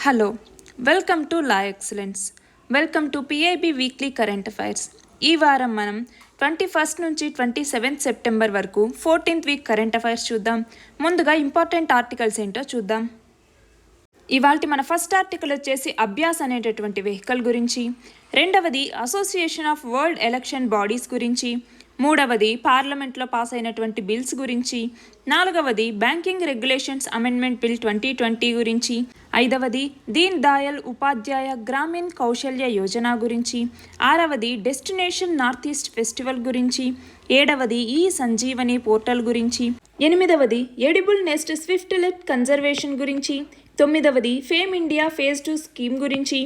Hello, welcome to law excellence. Welcome to PIB weekly current affairs. ఈ వారం మనం 21 నుంచి 27 సెప్టెంబర్ వరకు 14th వీక్ కరెంట్ అఫైర్స్ చూద్దాం. ముందుగా ఇంపార్టెంట్ ఆర్టికల్స్ ఏంటో చూద్దాం. ఇవాల్టి మన ఫస్ట్ ఆర్టికల్ వచ్చేసి అభ్యాస్ అనేటటువంటి వెహికల్ గురించి, రెండవది association of world election bodies గురించి, మూడవది పార్లమెంట్లో పాస్ అయినటువంటి బిల్స్ గురించి, నాలుగవది బ్యాంకింగ్ రెగ్యులేషన్స్ అమెండ్మెంట్ బిల్ 2020 గురించి, ఐదవది దీన్ దయాళ్ ఉపాధ్యాయ గ్రామీణ్ కౌశల్య యోజన గురించి, ఆరవది డెస్టినేషన్ నార్త్ ఈస్ట్ ఫెస్టివల్ గురించి, ఏడవది ఈ సంజీవని పోర్టల్ గురించి, ఎనిమిదవది edible nest swiftlet conservation గురించి, తొమ్మిదవది ఫేమ్ ఇండియా ఫేజ్ 2 స్కీమ్ గురించి,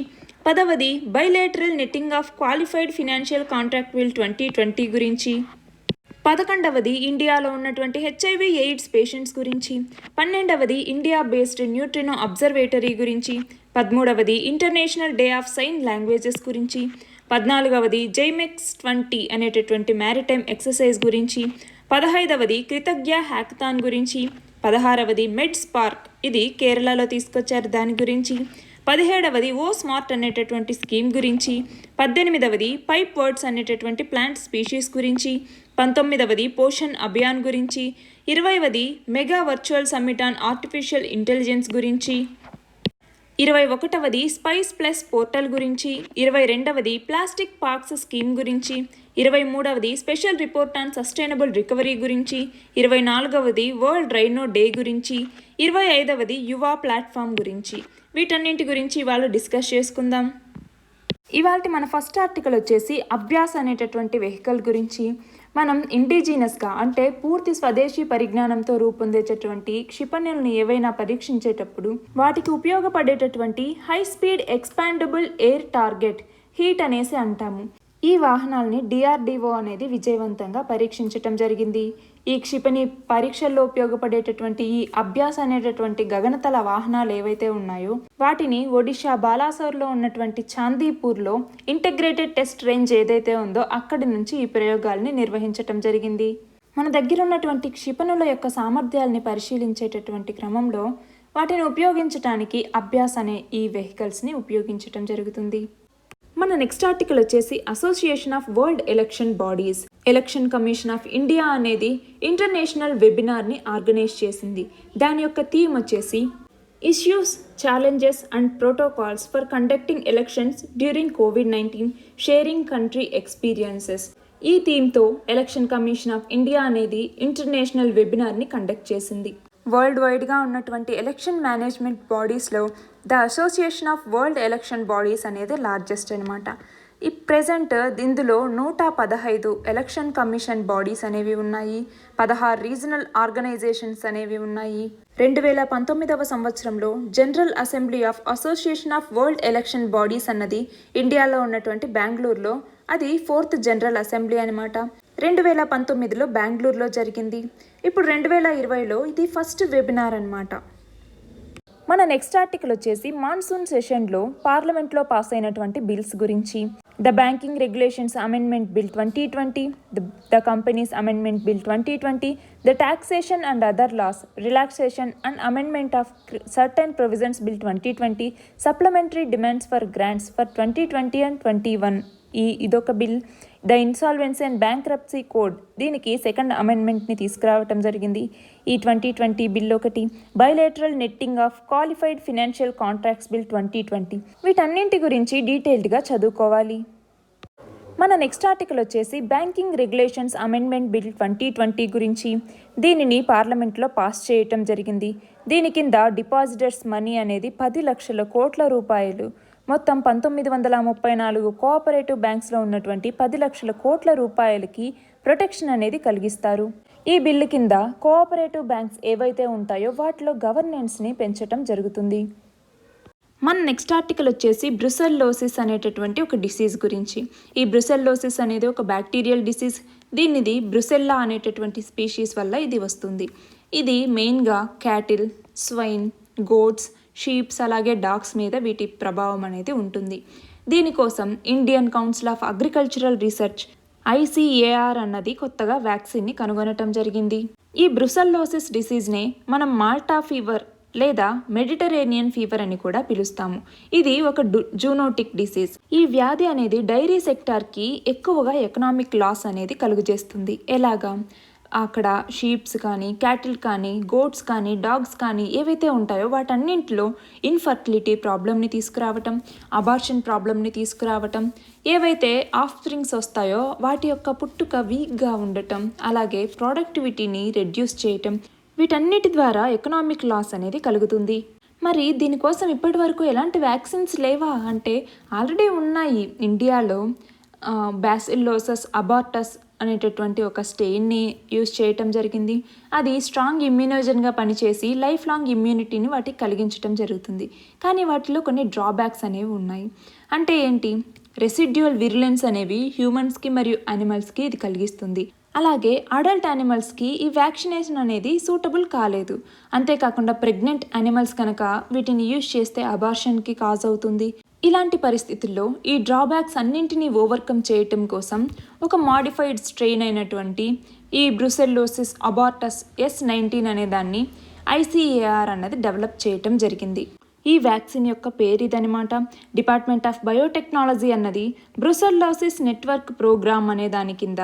పదవది bilateral netting of qualified financial contract bill 2020 గురించి, 11వది ఇండియాలో ఉన్నటువంటి హెచ్ఐవి ఎయిడ్స్ పేషెంట్స్ గురించి, 12వది ఇండియా బేస్డ్ న్యూట్రినో అబ్జర్వేటరీ గురించి, 13వది international day of sign languages గురించి, 14వది జైమెక్స్ 20 అనేటటువంటి మ్యారిటైమ్ ఎక్సర్సైజ్ గురించి, 15వది కృతజ్ఞ హ్యాకథాన్ గురించి, 16వది మెడ్ స్పార్క్, ఇది కేరళలో తీసుకొచ్చారు దాని గురించి, 17వది ఓ స్మార్ట్ అనేటటువంటి స్కీమ్ గురించి, 18వది పైప్ వర్డ్స్ అనేటటువంటి ప్లాంట్ స్పీషీస్ గురించి, 19వది పోషణ్ అభియాన్ గురించి, 20వది mega virtual summit on artificial intelligence గురించి, 21వది స్పైస్ ప్లస్ పోర్టల్ గురించి, 22వది ప్లాస్టిక్ పార్క్స్ స్కీమ్ గురించి, 23వది special report on sustainable recovery గురించి, 24వది వరల్డ్ రైనో డే గురించి, 25వది యువ ప్లాట్ఫామ్ గురించి. వీటన్నింటి గురించి ఇవాళ డిస్కస్ చేసుకుందాం. ఇవాళ మన ఫస్ట్ ఆర్టికల్ వచ్చేసి అభ్యాస్ అనేటటువంటి వెహికల్ గురించి. మనం ఇండిజినస్గా అంటే పూర్తి స్వదేశీ పరిజ్ఞానంతో రూపొందేటటువంటి క్షిపణులను ఏవైనా పరీక్షించేటప్పుడు వాటికి ఉపయోగపడేటటువంటి high speed expendable air target HEAT అనేసి అంటాము. ఈ వాహనాలని డిఆర్డిఓ అనేది విజయవంతంగా పరీక్షించటం జరిగింది. ఈ క్షిపణి పరీక్షల్లో ఉపయోగపడేటటువంటి ఈ అభ్యాస్ అనేటటువంటి గగనతల వాహనాలు ఏవైతే ఉన్నాయో వాటిని ఒడిషా బాలాసోర్లో ఉన్నటువంటి చాందీపూర్లో ఇంటిగ్రేటెడ్ టెస్ట్ రేంజ్ ఏదైతే ఉందో అక్కడి నుంచి ఈ ప్రయోగాల్ని నిర్వహించటం జరిగింది. మన దగ్గర ఉన్నటువంటి క్షిపణుల యొక్క సామర్థ్యాలని పరిశీలించేటటువంటి క్రమంలో వాటిని ఉపయోగించడానికి అభ్యాస్ అనే ఈ వెహికల్స్ని ఉపయోగించటం జరుగుతుంది. మన నెక్స్ట్ ఆర్టికల్ వచ్చేసి association of world election bodies. Election commission of India అనేది ఇంటర్నేషనల్ వెబినార్ని ఆర్గనైజ్ చేసింది. దాని యొక్క థీమ్ వచ్చేసి issues, challenges and protocols for conducting elections during కోవిడ్-19 షేరింగ్ కంట్రీ ఎక్స్పీరియన్సెస్. ఈ థీమ్తో ఎలక్షన్ కమిషన్ ఆఫ్ ఇండియా అనేది ఇంటర్నేషనల్ వెబినార్ని కండక్ట్ చేసింది. వరల్డ్ వైడ్గా ఉన్నటువంటి ఎలక్షన్ మేనేజ్మెంట్ బాడీస్లో the association of world election bodies అనేది లార్జెస్ట్ అనమాట. ఈ ప్రెజెంట్ ఇందులో 115 ఎలక్షన్ కమిషన్ బాడీస్ అనేవి ఉన్నాయి, 16 రీజనల్ ఆర్గనైజేషన్స్ అనేవి ఉన్నాయి. 2019వ సంవత్సరంలో general assembly of association of world election bodies అన్నది ఇండియాలో ఉన్నటువంటి బెంగళూరులో, అది 4th జనరల్ అసెంబ్లీ అనమాట. 2019లో బెంగళూరులో జరిగింది. ఇప్పుడు 2020లో ఇది ఫస్ట్ వెబినార్ అనమాట. మన నెక్స్ట్ ఆర్టికల్ వచ్చేసి మాన్సూన్ సెషన్లో పార్లమెంట్లో పాస్ అయినటువంటి బిల్స్ గురించి. The banking regulations amendment bill 2020, the companies amendment bill 2020, the taxation and other loss relaxation and amendment of certain provisions bill 2020, supplementary demands for grants for 2020 and 21. ఇదొక bill. The insolvency and bankruptcy code, దీనికి second అమెండ్మెంట్ని తీసుకురావటం జరిగింది. ఈ 2020 bill ఒకటి. Bilateral netting of qualified financial contracts bill 2020. వీటన్నింటి గురించి డీటెయిల్డ్గా చదువుకోవాలి. మన నెక్స్ట్ ఆర్టికల్ వచ్చేసి బ్యాంకింగ్ రెగ్యులేషన్స్ అమెండ్మెంట్ బిల్ 2020 గురించి. దీనిని పార్లమెంట్లో పాస్ చేయటం జరిగింది. దీని కింద డిపాజిటర్స్ మనీ అనేది 10 లక్షల కోట్ల రూపాయలు, మొత్తం 1934 కోఆపరేటివ్ బ్యాంక్స్లో ఉన్నటువంటి 10 లక్షల కోట్ల రూపాయలకి ప్రొటెక్షన్ అనేది కలిగిస్తారు. ఈ బిల్లు కింద కోఆపరేటివ్ బ్యాంక్స్ ఏవైతే ఉంటాయో వాటిలో గవర్నెన్స్ని పెంచటం జరుగుతుంది. మన నెక్స్ట్ ఆర్టికల్ వచ్చేసి బ్రుసెల్లోసిస్ అనేటటువంటి ఒక డిసీజ్ గురించి. ఈ బ్రుసెల్లోసిస్ అనేది ఒక బ్యాక్టీరియల్ డిసీజ్. దీనిది బ్రుసెల్లా అనేటటువంటి స్పీషీస్ వల్ల ఇది వస్తుంది. ఇది మెయిన్గా క్యాటిల్, స్వైన్, గోట్స్, షీప్స్ అలాగే డాగ్స్ మీద వీటి ప్రభావం అనేది ఉంటుంది. దీనికోసం Indian council of agricultural research ICAR అన్నది కొత్తగా వ్యాక్సిన్ని కనుగొనటం జరిగింది. ఈ బ్రుసెల్లోసిస్ డిసీజ్నే మనం మాల్టా ఫీవర్ లేదా మెడిటరేనియన్ ఫీవర్ అని కూడా పిలుస్తాము. ఇది ఒక జూనోటిక్ డిసీజ్. ఈ వ్యాధి అనేది డైరీ సెక్టార్కి ఎక్కువగా ఎకనామిక్ లాస్ అనేది కలుగజేస్తుంది. ఎలాగా? అక్కడ షీప్స్ కానీ, క్యాటిల్ కానీ, గోట్స్ కానీ, డాగ్స్ కానీ ఏవైతే ఉంటాయో వాటన్నింటిలో ఇన్ఫర్టిలిటీ ప్రాబ్లమ్ని తీసుకురావటం, అబార్షన్ ప్రాబ్లమ్ని తీసుకురావటం, ఏవైతే ఆఫ్ స్ప్రింగ్స్ వస్తాయో వాటి యొక్క పుట్టుక వీక్గా ఉండటం, అలాగే ప్రొడక్టివిటీని రెడ్యూస్ చేయటం, వీటన్నిటి ద్వారా ఎకనామిక్ లాస్ అనేది కలుగుతుంది. మరి దీనికోసం ఇప్పటి వరకు ఎలాంటి వ్యాక్సిన్స్ లేవా అంటే ఆల్రెడీ ఉన్నాయి. ఇండియాలో బ్యాసిల్లోసస్ అబార్టస్ అనేటటువంటి ఒక స్టెయిన్ని యూజ్ చేయటం జరిగింది. అది స్ట్రాంగ్ ఇమ్యూనోజన్గా పనిచేసి లైఫ్ లాంగ్ ఇమ్యూనిటీని వాటికి కలిగించడం జరుగుతుంది. కానీ వాటిలో కొన్ని డ్రాబ్యాక్స్ అనేవి ఉన్నాయి. అంటే ఏంటి? రెసిడ్యువల్ విరులెన్స్ అనేవి హ్యూమన్స్కి మరియు యానిమల్స్కి ఇది కలిగిస్తుంది. అలాగే అడల్ట్ యానిమల్స్కి ఈ వ్యాక్సినేషన్ అనేది సూటబుల్ కాలేదు. అంతేకాకుండా ప్రెగ్నెంట్ యానిమల్స్ కనుక వీటిని యూజ్ చేస్తే అబార్షన్కి కాజ్ అవుతుంది. ఇలాంటి పరిస్థితుల్లో ఈ డ్రాబ్యాక్స్ అన్నింటినీ ఓవర్కమ్ చేయటం కోసం ఒక మాడిఫైడ్ స్ట్రెయిన్ అయినటువంటి ఈ బ్రుసెల్లోసిస్ అబార్టస్ S19 అనే దాన్ని ICAR అన్నది డెవలప్ చేయటం జరిగింది. ఈ వ్యాక్సిన్ యొక్క పేరు ఇదనమాట. డిపార్ట్మెంట్ ఆఫ్ బయోటెక్నాలజీ అన్నది బ్రుసెల్లోసిస్ నెట్వర్క్ ప్రోగ్రామ్ అనే దాని కింద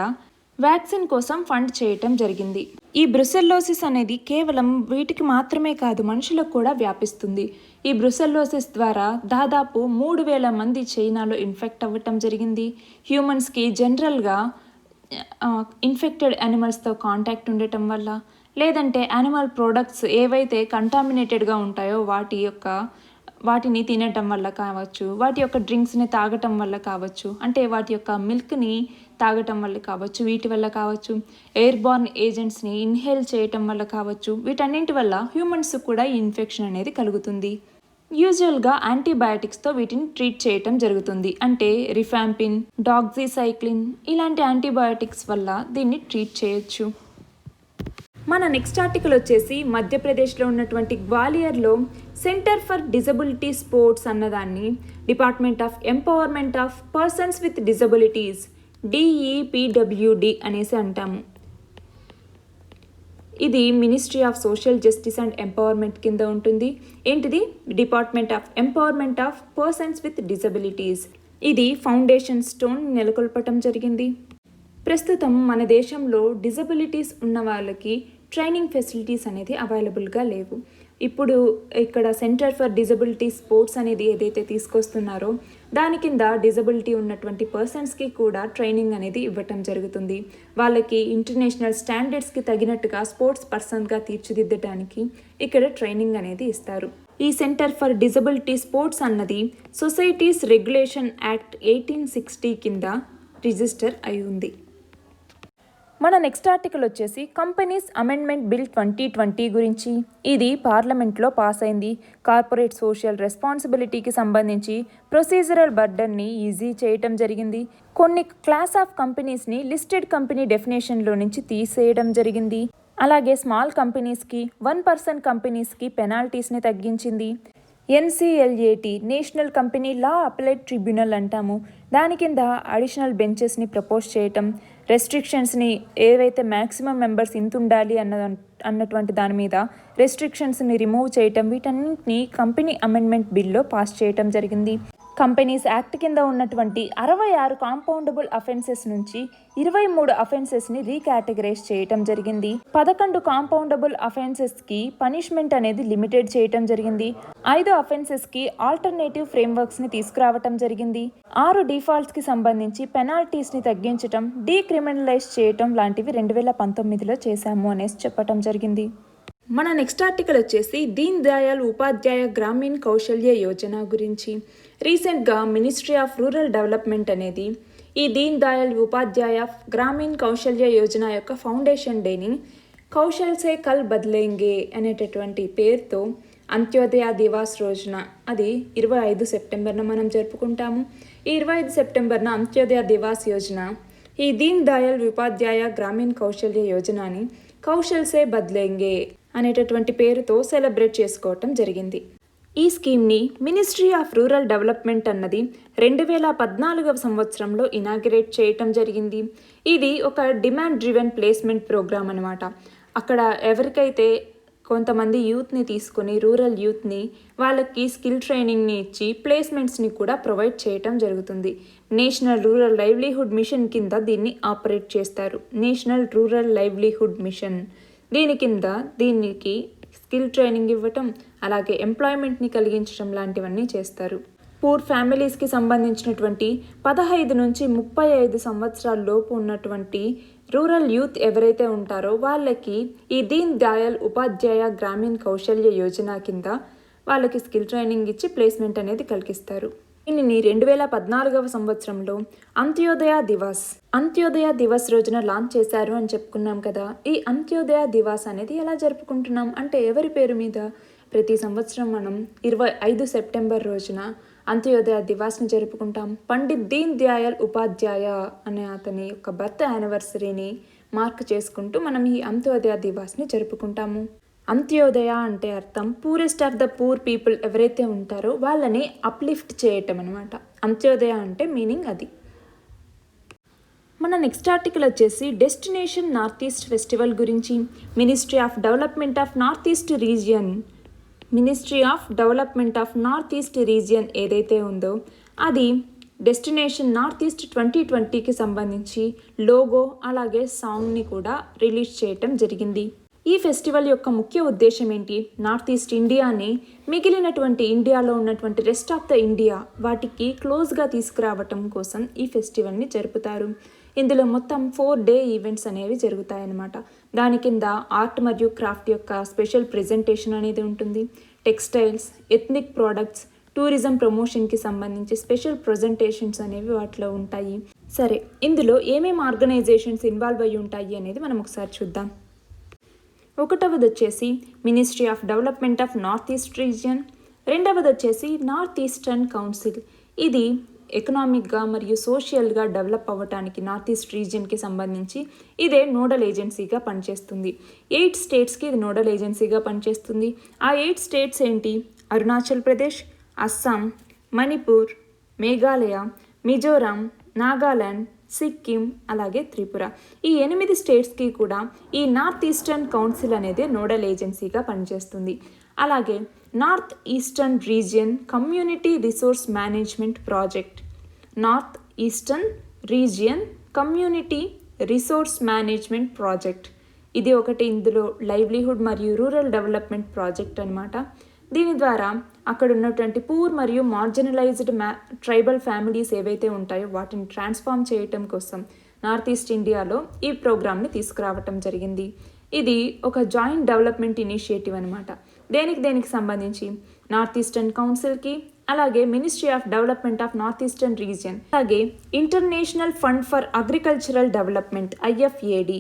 వ్యాక్సిన్ కోసం ఫండ్ చేయటం జరిగింది. ఈ బ్రుసెల్లోసిస్ అనేది కేవలం వీటికి మాత్రమే కాదు, మనుషులకు కూడా వ్యాపిస్తుంది. ఈ బ్రుసెల్లోసిస్ ద్వారా దాదాపు 3,000 మంది చైనాలో ఇన్ఫెక్ట్ అవ్వటం జరిగింది. హ్యూమన్స్కి జనరల్గా ఇన్ఫెక్టెడ్ యానిమల్స్తో కాంటాక్ట్ ఉండటం వల్ల, లేదంటే యానిమల్ ప్రోడక్ట్స్ ఏవైతే కంటామినేటెడ్గా ఉంటాయో వాటిని తినటం వల్ల కావచ్చు, వాటి యొక్క డ్రింక్స్ని తాగటం వల్ల కావచ్చు, అంటే వాటి యొక్క మిల్క్ని తాగటం వల్ల కావచ్చు, వీటి వల్ల కావచ్చు, ఎయిర్బార్న్ ఏజెంట్స్ని ఇన్హేల్ చేయటం వల్ల కావచ్చు, వీటన్నింటి వల్ల హ్యూమన్స్ కూడా ఈ ఇన్ఫెక్షన్ అనేది కలుగుతుంది. యూజువల్గా యాంటీబయాటిక్స్తో వీటిని ట్రీట్ చేయటం జరుగుతుంది. అంటే రిఫాంపిన్, డాక్సీసైక్లిన్ ఇలాంటి యాంటీబయాటిక్స్ వల్ల దీన్ని ట్రీట్ చేయొచ్చు. మన నెక్స్ట్ ఆర్టికల్ వచ్చేసి మధ్యప్రదేశ్లో ఉన్నటువంటి గ్వాలియర్లో సెంటర్ ఫర్ డిజబిలిటీ స్పోర్ట్స్ అన్నదాన్ని department of empowerment of persons with disabilities DEPWD అనేసి అంటాము. ఇది ministry of social justice and empowerment కింద ఉంటుంది. ఏంటిది? Department of empowerment of persons with disabilities. ఇది ఫౌండేషన్ స్టోన్ నెలకొల్పటం జరిగింది. ప్రస్తుతం మన దేశంలో డిజబిలిటీస్ ఉన్న వాళ్ళకి ట్రైనింగ్ ఫెసిలిటీస్ అనేది అవైలబుల్గా లేవు. ఇప్పుడు ఇక్కడ సెంటర్ ఫర్ డిజబిలిటీ స్పోర్ట్స్ అనేది ఏదైతే తీసుకొస్తున్నారో దాని కింద డిజబిలిటీ ఉన్నటువంటి పర్సన్స్కి కూడా ట్రైనింగ్ అనేది ఇవ్వటం జరుగుతుంది. వాళ్ళకి ఇంటర్నేషనల్ స్టాండర్డ్స్కి తగినట్టుగా స్పోర్ట్స్ పర్సన్గా తీర్చిదిద్దడానికి ఇక్కడ ట్రైనింగ్ అనేది ఇస్తారు. ఈ సెంటర్ ఫర్ డిజబిలిటీ స్పోర్ట్స్ అన్నది సొసైటీస్ రెగ్యులేషన్ యాక్ట్ 1860 కింద రిజిస్టర్ అయి ఉంది. మన నెక్స్ట్ ఆర్టికల్ వచ్చేసి కంపెనీస్ అమెండ్మెంట్ బిల్ 2020 గురించి. ఇది పార్లమెంట్లో పాస్ అయింది. కార్పొరేట్ సోషల్ రెస్పాన్సిబిలిటీకి సంబంధించి ప్రొసీజరల్ బర్డన్ని ఈజీ చేయటం జరిగింది. కొన్ని క్లాస్ ఆఫ్ కంపెనీస్ని లిస్టెడ్ కంపెనీ డెఫినేషన్లో నుంచి తీసేయడం జరిగింది. అలాగే స్మాల్ కంపెనీస్కి 1% కంపెనీస్కి పెనాల్టీస్ని తగ్గించింది. NCLAT national company law applied tribunal అంటాము. దాని కింద అడిషనల్ బెంచెస్ని ప్రపోజ్ చేయటం, రెస్ట్రిక్షన్స్ని ఏవైతే మ్యాక్సిమం మెంబర్స్ ఇంత ఉండాలి అన్నటువంటి దాని మీద రెస్ట్రిక్షన్స్ని రిమూవ్ చేయటం, వీటన్నింటినీ కంపెనీ అమెండ్మెంట్ బిల్లో పాస్ చేయటం జరిగింది. కంపెనీస్ యాక్ట్ కింద ఉన్నటువంటి 66 కాంపౌండబుల్ అఫెన్సెస్ నుంచి 23 అఫెన్సెస్ని రీకేటగరైజ్ చేయటం జరిగింది. 11 కాంపౌండబుల్ అఫెన్సెస్కి పనిష్మెంట్ అనేది లిమిటెడ్ చేయటం జరిగింది. 5 అఫెన్సెస్కి ఆల్టర్నేటివ్ ఫ్రేమ్వర్క్స్ని తీసుకురావటం జరిగింది. 6 డిఫాల్ట్స్కి సంబంధించి పెనాల్టీస్ని తగ్గించటం, డీక్రిమినలైజ్ చేయటం లాంటివి 2019లో చేశాము అనేసి చెప్పటం జరిగింది. మన నెక్స్ట్ ఆర్టికల్ వచ్చేసి దీన్ దయాళ్ ఉపాధ్యాయ గ్రామీణ్ కౌశల్య యోజన గురించి. రీసెంట్గా మినిస్ట్రీ ఆఫ్ రూరల్ డెవలప్మెంట్ అనేది ఈ దీన్ దయాళ్ ఉపాధ్యాయ గ్రామీణ్ కౌశల్య యోజన యొక్క ఫౌండేషన్ డేని కౌశల్ సే కల్ బద్లేంగే అనేటటువంటి పేరుతో అంత్యోదయ దివాస్ రోజున, అది 25 సెప్టెంబర్న మనం జరుపుకుంటాము. ఈ 25 సెప్టెంబర్న అంత్యోదయ దివాస్ యోజన ఈ దీన్ దయాళ్ ఉపాధ్యాయ గ్రామీణ్ కౌశల్య యోజనని కౌశల్ సే బద్లేంగే అనేటటువంటి పేరుతో సెలబ్రేట్ చేసుకోవటం జరిగింది. ఈ స్కీమ్ని మినిస్ట్రీ ఆఫ్ రూరల్ డెవలప్మెంట్ అన్నది 2014వ సంవత్సరంలో ఇనాగ్రేట్ చేయటం జరిగింది. ఇది ఒక డిమాండ్ డ్రివెన్ ప్లేస్మెంట్ ప్రోగ్రామ్ అనమాట. అక్కడ ఎవరికైతే కొంతమంది యూత్ని తీసుకొని రూరల్ యూత్ని వాళ్ళకి స్కిల్ ట్రైనింగ్ని ఇచ్చి ప్లేస్మెంట్స్ని కూడా ప్రొవైడ్ చేయటం జరుగుతుంది. నేషనల్ రూరల్ లైవ్లీహుడ్ మిషన్ కింద దీన్ని ఆపరేట్ చేస్తారు. నేషనల్ రూరల్ లైవ్లీహుడ్ మిషన్ దీనికి స్కిల్ ట్రైనింగ్ ఇవ్వటం, అలాగే ఎంప్లాయ్మెంట్ని కలిగించడం లాంటివన్నీ చేస్తారు. పూర్ ఫ్యామిలీస్కి సంబంధించినటువంటి 15 నుంచి 35 సంవత్సరాల లోపు ఉన్నటువంటి రూరల్ యూత్ ఎవరైతే ఉంటారో వాళ్ళకి ఈ దీన్ దయాళ్ ఉపాధ్యాయ గ్రామీణ కౌశల్య యోజన కింద వాళ్ళకి స్కిల్ ట్రైనింగ్ ఇచ్చి ప్లేస్మెంట్ అనేది కలిగిస్తారు. దీనిని 2014 సంవత్సరంలో అంత్యోదయ దివస్ రోజున లాంచ్ చేశారు అని చెప్పుకున్నాం కదా. ఈ అంత్యోదయ దివాస్ అనేది ఎలా జరుపుకుంటున్నాం అంటే ఎవరి పేరు మీద? ప్రతి సంవత్సరం మనం 25 సెప్టెంబర్ రోజున అంత్యోదయ దివాస్ని జరుపుకుంటాం. పండిత్ దీన్ దయాళ్ ఉపాధ్యాయ అనే అతని యొక్క బర్త్ యానివర్సరీని మార్క్ చేసుకుంటూ మనం ఈ అంత్యోదయ దివాస్ని జరుపుకుంటాము. అంత్యోదయ అంటే అర్థం poorest of the poor people ఎవరైతే ఉంటారో వాళ్ళని అప్లిఫ్ట్ చేయటం అనమాట. అంత్యోదయ అంటే మీనింగ్ అది. మన నెక్స్ట్ ఆర్టికల్ వచ్చేసి డెస్టినేషన్ నార్త్ ఈస్ట్ ఫెస్టివల్ గురించి. Ministry of development of north east region ఏదైతే ఉందో అది డెస్టినేషన్ నార్త్ ఈస్ట్ 2020కి సంబంధించి లోగో అలాగే సాంగ్ని కూడా రిలీజ్ చేయటం జరిగింది. ఈ ఫెస్టివల్ యొక్క ముఖ్య ఉద్దేశం ఏంటి? నార్త్ ఈస్ట్ ఇండియాని మిగిలినటువంటి ఇండియాలో ఉన్నటువంటి రెస్ట్ ఆఫ్ ద ఇండియా వాటికి క్లోజ్గా తీసుకురావటం కోసం ఈ ఫెస్టివల్ని జరుపుతారు. ఇందులో మొత్తం 4 డే ఈవెంట్స్ అనేవి జరుగుతాయన్నమాట. దాని కింద ఆర్ట్ మరియు క్రాఫ్ట్ యొక్క స్పెషల్ ప్రెజెంటేషన్ అనేది ఉంటుంది. టెక్స్టైల్స్, ఎథ్నిక్ ప్రోడక్ట్స్, టూరిజం ప్రమోషన్కి సంబంధించి స్పెషల్ ప్రజెంటేషన్స్ అనేవి వాటిలో ఉంటాయి. సరే, ఇందులో ఏమేమి ఆర్గనైజేషన్స్ ఇన్వాల్వ్ అయ్యి ఉంటాయి అనేది మనం ఒకసారి చూద్దాం. ఒకటవది వచ్చేసి ministry of development of north east region. రెండవది వచ్చేసి నార్త్ ఈస్టర్న్ కౌన్సిల్. ఇది ఎకనామిక్గా మరియు సోషల్గా డెవలప్ అవ్వటానికి నార్త్ ఈస్ట్ రీజియన్కి సంబంధించి ఇదే నోడల్ ఏజెన్సీగా పనిచేస్తుంది. 8 స్టేట్స్కి ఇది నోడల్ ఏజెన్సీగా పనిచేస్తుంది. ఆ 8 స్టేట్స్ ఏంటి? అరుణాచల్ ప్రదేశ్, అస్సాం, మణిపూర్, మేఘాలయ, మిజోరాం, నాగాలాండ్, సిక్కిం, అలాగే త్రిపుర. ఈ 8 స్టేట్స్కి కూడా ఈ నార్త్ ఈస్టర్న్ కౌన్సిల్ అనేది నోడల్ ఏజెన్సీగా పనిచేస్తుంది. అలాగే north eastern region community resource management project. North eastern region community resource management project ఇది ఒకటి. ఇందులో లైవ్లీహుడ్ మరియు రూరల్ డెవలప్మెంట్ ప్రాజెక్ట్ అనమాట. దీని ద్వారా అక్కడ ఉన్నటువంటి పూర్ మరియు మార్జినలైజ్డ్ ట్రైబల్ ఫ్యామిలీస్ ఏవైతే ఉంటాయో వాటిని ట్రాన్స్ఫార్మ్ చేయటం కోసం నార్త్ ఈస్ట్ ఇండియాలో ఈ ప్రోగ్రామ్ని తీసుకురావటం జరిగింది. ఇది ఒక జాయింట్ డెవలప్మెంట్ ఇనిషియేటివ్ అనమాట. దేనికి సంబంధించి? నార్త్ ఈస్టర్న్ కౌన్సిల్కి, అలాగే ministry of development of north eastern region, అలాగే international fund for agricultural development IFAD.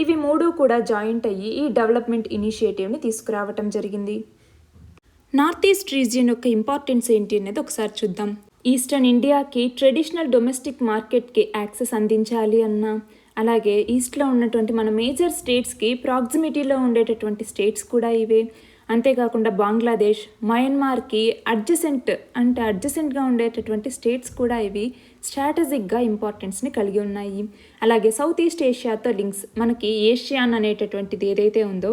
ఇవి 3 కూడా జాయింట్ అయ్యి ఈ డెవలప్మెంట్ ఇనిషియేటివ్ని తీసుకురావటం జరిగింది. నార్త్ ఈస్ట్ రీజియన్ యొక్క ఇంపార్టెన్స్ ఏంటి అనేది ఒకసారి చూద్దాం. ఈస్టర్న్ ఇండియాకి ట్రెడిషనల్ డొమెస్టిక్ మార్కెట్కి యాక్సెస్ అందించాలి అన్నా, అలాగే ఈస్ట్లో ఉన్నటువంటి మన మేజర్ స్టేట్స్కి ప్రాక్సిమిటీలో ఉండేటటువంటి స్టేట్స్ కూడా ఇవే. అంతేకాకుండా బంగ్లాదేశ్, మయన్మార్కి అడ్జసెంట్గా ఉండేటటువంటి స్టేట్స్ కూడా ఇవి స్ట్రాటజిక్గా ఇంపార్టెన్స్ని కలిగి ఉన్నాయి. అలాగే సౌత్ ఈస్ట్ ఏషియాతో లింక్స్. మనకి ఏషియాన్ అనేటటువంటిది ఏదైతే ఉందో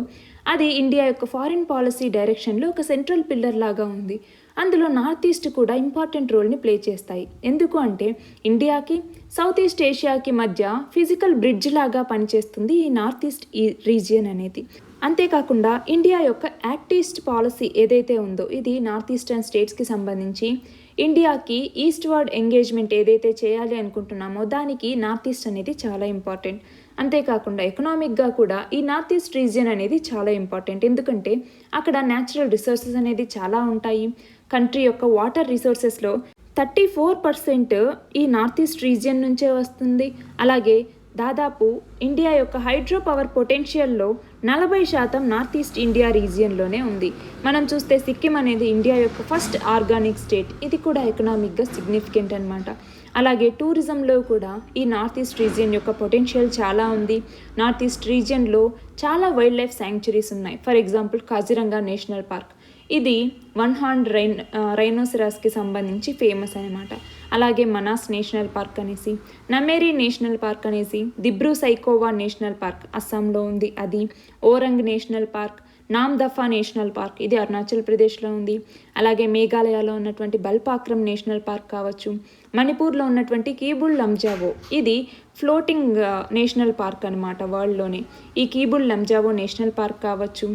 అది ఇండియా యొక్క ఫారిన్ పాలసీ డైరెక్షన్లో ఒక సెంట్రల్ పిల్లర్ లాగా ఉంది. అందులో నార్త్ ఈస్ట్ కూడా ఇంపార్టెంట్ రోల్ని ప్లే చేస్తాయి. ఎందుకు అంటే ఇండియాకి సౌత్ ఈస్ట్ ఏషియాకి మధ్య ఫిజికల్ బ్రిడ్జ్ లాగా పనిచేస్తుంది ఈ నార్త్ ఈస్ట్ రీజియన్ అనేది. అంతేకాకుండా ఇండియా యొక్క యాక్ట్ ఈస్ట్ పాలసీ ఏదైతే ఉందో ఇది నార్త్ ఈస్టర్న్ స్టేట్స్కి సంబంధించి ఇండియాకి ఈస్ట్వర్డ్ ఎంగేజ్మెంట్ ఏదైతే చేయాలి అనుకుంటున్నామో దానికి నార్త్ ఈస్ట్ అనేది చాలా ఇంపార్టెంట్. అంతేకాకుండా ఎకనామిక్గా కూడా ఈ నార్త్ ఈస్ట్ రీజియన్ అనేది చాలా ఇంపార్టెంట్. ఎందుకంటే అక్కడ న్యాచురల్ రిసోర్సెస్ అనేది చాలా ఉంటాయి. కంట్రీ యొక్క వాటర్ రిసోర్సెస్లో 34% ఈ నార్త్ ఈస్ట్ రీజియన్ నుంచే వస్తుంది. అలాగే దాదాపు ఇండియా యొక్క హైడ్రో పవర్ పొటెన్షియల్లో 40% నార్త్ ఈస్ట్ ఇండియా రీజియన్లోనే ఉంది. మనం చూస్తే సిక్కిం అనేది ఇండియా యొక్క ఫస్ట్ ఆర్గానిక్ స్టేట్. ఇది కూడా ఎకనామిక్గా సిగ్నిఫికెంట్ అనమాట. అలాగే టూరిజంలో కూడా ఈ నార్త్ ఈస్ట్ రీజియన్ యొక్క పొటెన్షియల్ చాలా ఉంది. నార్త్ ఈస్ట్ రీజియన్లో చాలా వైల్డ్ లైఫ్ శాంక్చురీస్ ఉన్నాయి. For example Kaziranga national park, ఇది 1 హార్న్ రైనోసెరాస్కి సంబంధించి ఫేమస్ అనమాట. అలాగే మనాస్ నేషనల్ పార్క్ అనేసి, నమేరి నేషనల్ పార్క్ అనేసి, దిబ్రూ సైఖోవా నేషనల్ పార్క్ అస్సాంలో ఉంది అది, ఓరంగ్ నేషనల్ పార్క్, నామ్దఫా నేషనల్ పార్క్, ఇది అరుణాచల్ ప్రదేశ్లో ఉంది. అలాగే మేఘాలయలో ఉన్నటువంటి బల్పాక్రమ్ నేషనల్ పార్క్ కావచ్చు. మణిపూర్లో ఉన్నటువంటి కీబుల్ లంజావో, ఇది ఫ్లోటింగ్ నేషనల్ పార్క్ అనమాట వరల్డ్లోనే. ఈ కీబుల్ లంజావో నేషనల్ పార్క్ కావచ్చు.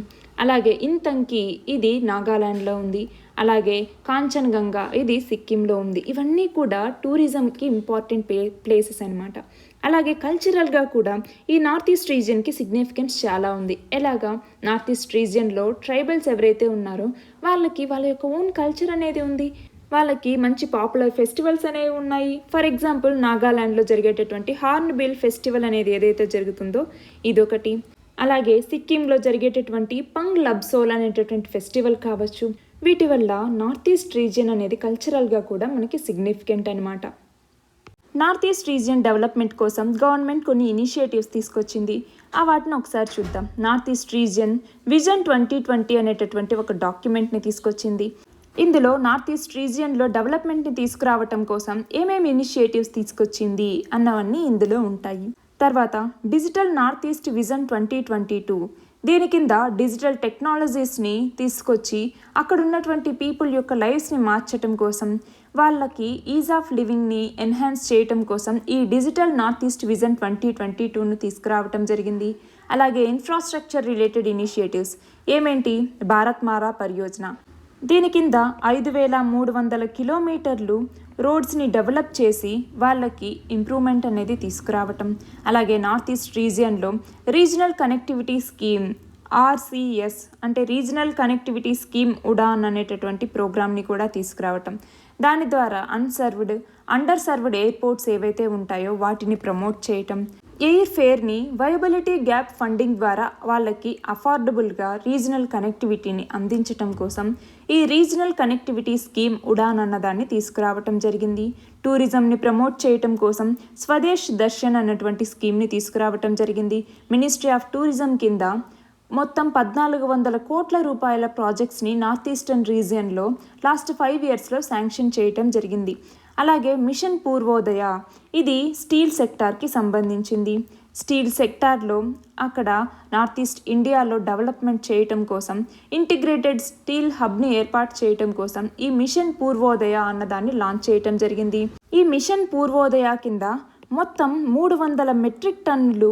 అలాగే ఇంతంకి, ఇది నాగాలాండ్లో ఉంది. అలాగే కాంచన్గంగా, ఇది సిక్కింలో ఉంది. ఇవన్నీ కూడా టూరిజంకి ఇంపార్టెంట్ ప్లేసెస్ అనమాట. అలాగే కల్చరల్గా కూడా ఈ నార్త్ ఈస్ట్ రీజియన్కి సిగ్నిఫికెన్స్ చాలా ఉంది. ఎలాగా, నార్త్ ఈస్ట్ రీజియన్లో ట్రైబల్స్ ఎవరైతే ఉన్నారో వాళ్ళకి వాళ్ళ యొక్క ఓన్ కల్చర్ అనేది ఉంది. వాళ్ళకి మంచి పాపులర్ ఫెస్టివల్స్ అనేవి ఉన్నాయి. ఫర్ ఎగ్జాంపుల్ నాగాలాండ్లో జరిగేటటువంటి హార్న్బిల్ ఫెస్టివల్ అనేది ఏదైతే జరుగుతుందో ఇదొకటి. అలాగే సిక్కింలో జరిగేటటువంటి పంగ్ లబ్సోల్ అనేటటువంటి ఫెస్టివల్ కావచ్చు. వీటి వల్ల నార్త్ ఈస్ట్ రీజియన్ అనేది కల్చరల్గా కూడా మనకి సిగ్నిఫికెంట్ అనమాట. నార్త్ ఈస్ట్ రీజియన్ డెవలప్మెంట్ కోసం గవర్నమెంట్ కొన్ని ఇనిషియేటివ్స్ తీసుకొచ్చింది. ఆ వాటిని ఒకసారి చూద్దాం. నార్త్ ఈస్ట్ రీజియన్ విజన్ 2020 అనేటటువంటి ఒక డాక్యుమెంట్ని తీసుకొచ్చింది. ఇందులో నార్త్ ఈస్ట్ రీజియన్లో డెవలప్మెంట్ని తీసుకురావటం కోసం ఏమేమి ఇనిషియేటివ్స్ తీసుకొచ్చింది అన్నవన్నీ ఇందులో ఉంటాయి. తర్వాత డిజిటల్ నార్త్ ఈస్ట్ విజన్ 2022, దీని కింద డిజిటల్ టెక్నాలజీస్ని తీసుకొచ్చి అక్కడ ఉన్నటువంటి పీపుల్ యొక్క లైఫ్స్ని మార్చడం కోసం, వాళ్ళకి ఈజ్ ఆఫ్ లివింగ్ని ఎన్హాన్స్ చేయటం కోసం ఈ డిజిటల్ నార్త్ ఈస్ట్ విజన్ 2022ను తీసుకురావటం జరిగింది. అలాగే ఇన్ఫ్రాస్ట్రక్చర్ రిలేటెడ్ ఇనిషియేటివ్స్ ఏమేంటి, భారత్ మారా పరియోజన, దీని కింద 5300 కిలోమీటర్లు రోడ్స్ని డెవలప్ చేసి వాళ్ళకి ఇంప్రూవ్మెంట్ అనేది తీసుకురావటం. అలాగే నార్త్ ఈస్ట్ రీజియన్లో రీజనల్ కనెక్టివిటీ స్కీమ్ RCS అంటే రీజనల్ కనెక్టివిటీ స్కీమ్ ఉడాన్ అనేటటువంటి ప్రోగ్రామ్ని కూడా తీసుకురావటం. దాని ద్వారా అండర్ సర్వ్డ్ ఎయిర్పోర్ట్స్ ఏవైతే ఉంటాయో వాటిని ప్రమోట్ చేయటం. ఎయిర్ ఫేర్ని వయబిలిటీ గ్యాప్ ఫండింగ్ ద్వారా వాళ్ళకి అఫోర్డబుల్గా రీజనల్ కనెక్టివిటీని అందించటం కోసం ఈ రీజనల్ కనెక్టివిటీ స్కీమ్ ఉడాన్ అన్నదాన్ని తీసుకురావటం జరిగింది. టూరిజంని ప్రమోట్ చేయటం కోసం స్వదేశ్ దర్శన్ అన్నటువంటి స్కీమ్ని తీసుకురావటం జరిగింది. మినిస్ట్రీ ఆఫ్ టూరిజం కింద మొత్తం 1400 కోట్ల రూపాయల ప్రాజెక్ట్స్ని నార్త్ ఈస్టర్న్ రీజియన్లో లాస్ట్ 5 ఇయర్స్లో శాంక్షన్ చేయటం జరిగింది. అలాగే మిషన్ పూర్వోదయ, ఇది స్టీల్ సెక్టార్కి సంబంధించింది. స్టీల్ సెక్టార్లో అక్కడ నార్త్ ఈస్ట్ ఇండియాలో డెవలప్మెంట్ చేయటం కోసం ఇంటిగ్రేటెడ్ స్టీల్ హబ్ని ఏర్పాటు చేయటం కోసం ఈ మిషన్ పూర్వోదయ అన్నదాన్ని లాంచ్ చేయటం జరిగింది. ఈ మిషన్ పూర్వోదయ కింద మొత్తం 300 మెట్రిక్ టన్నులు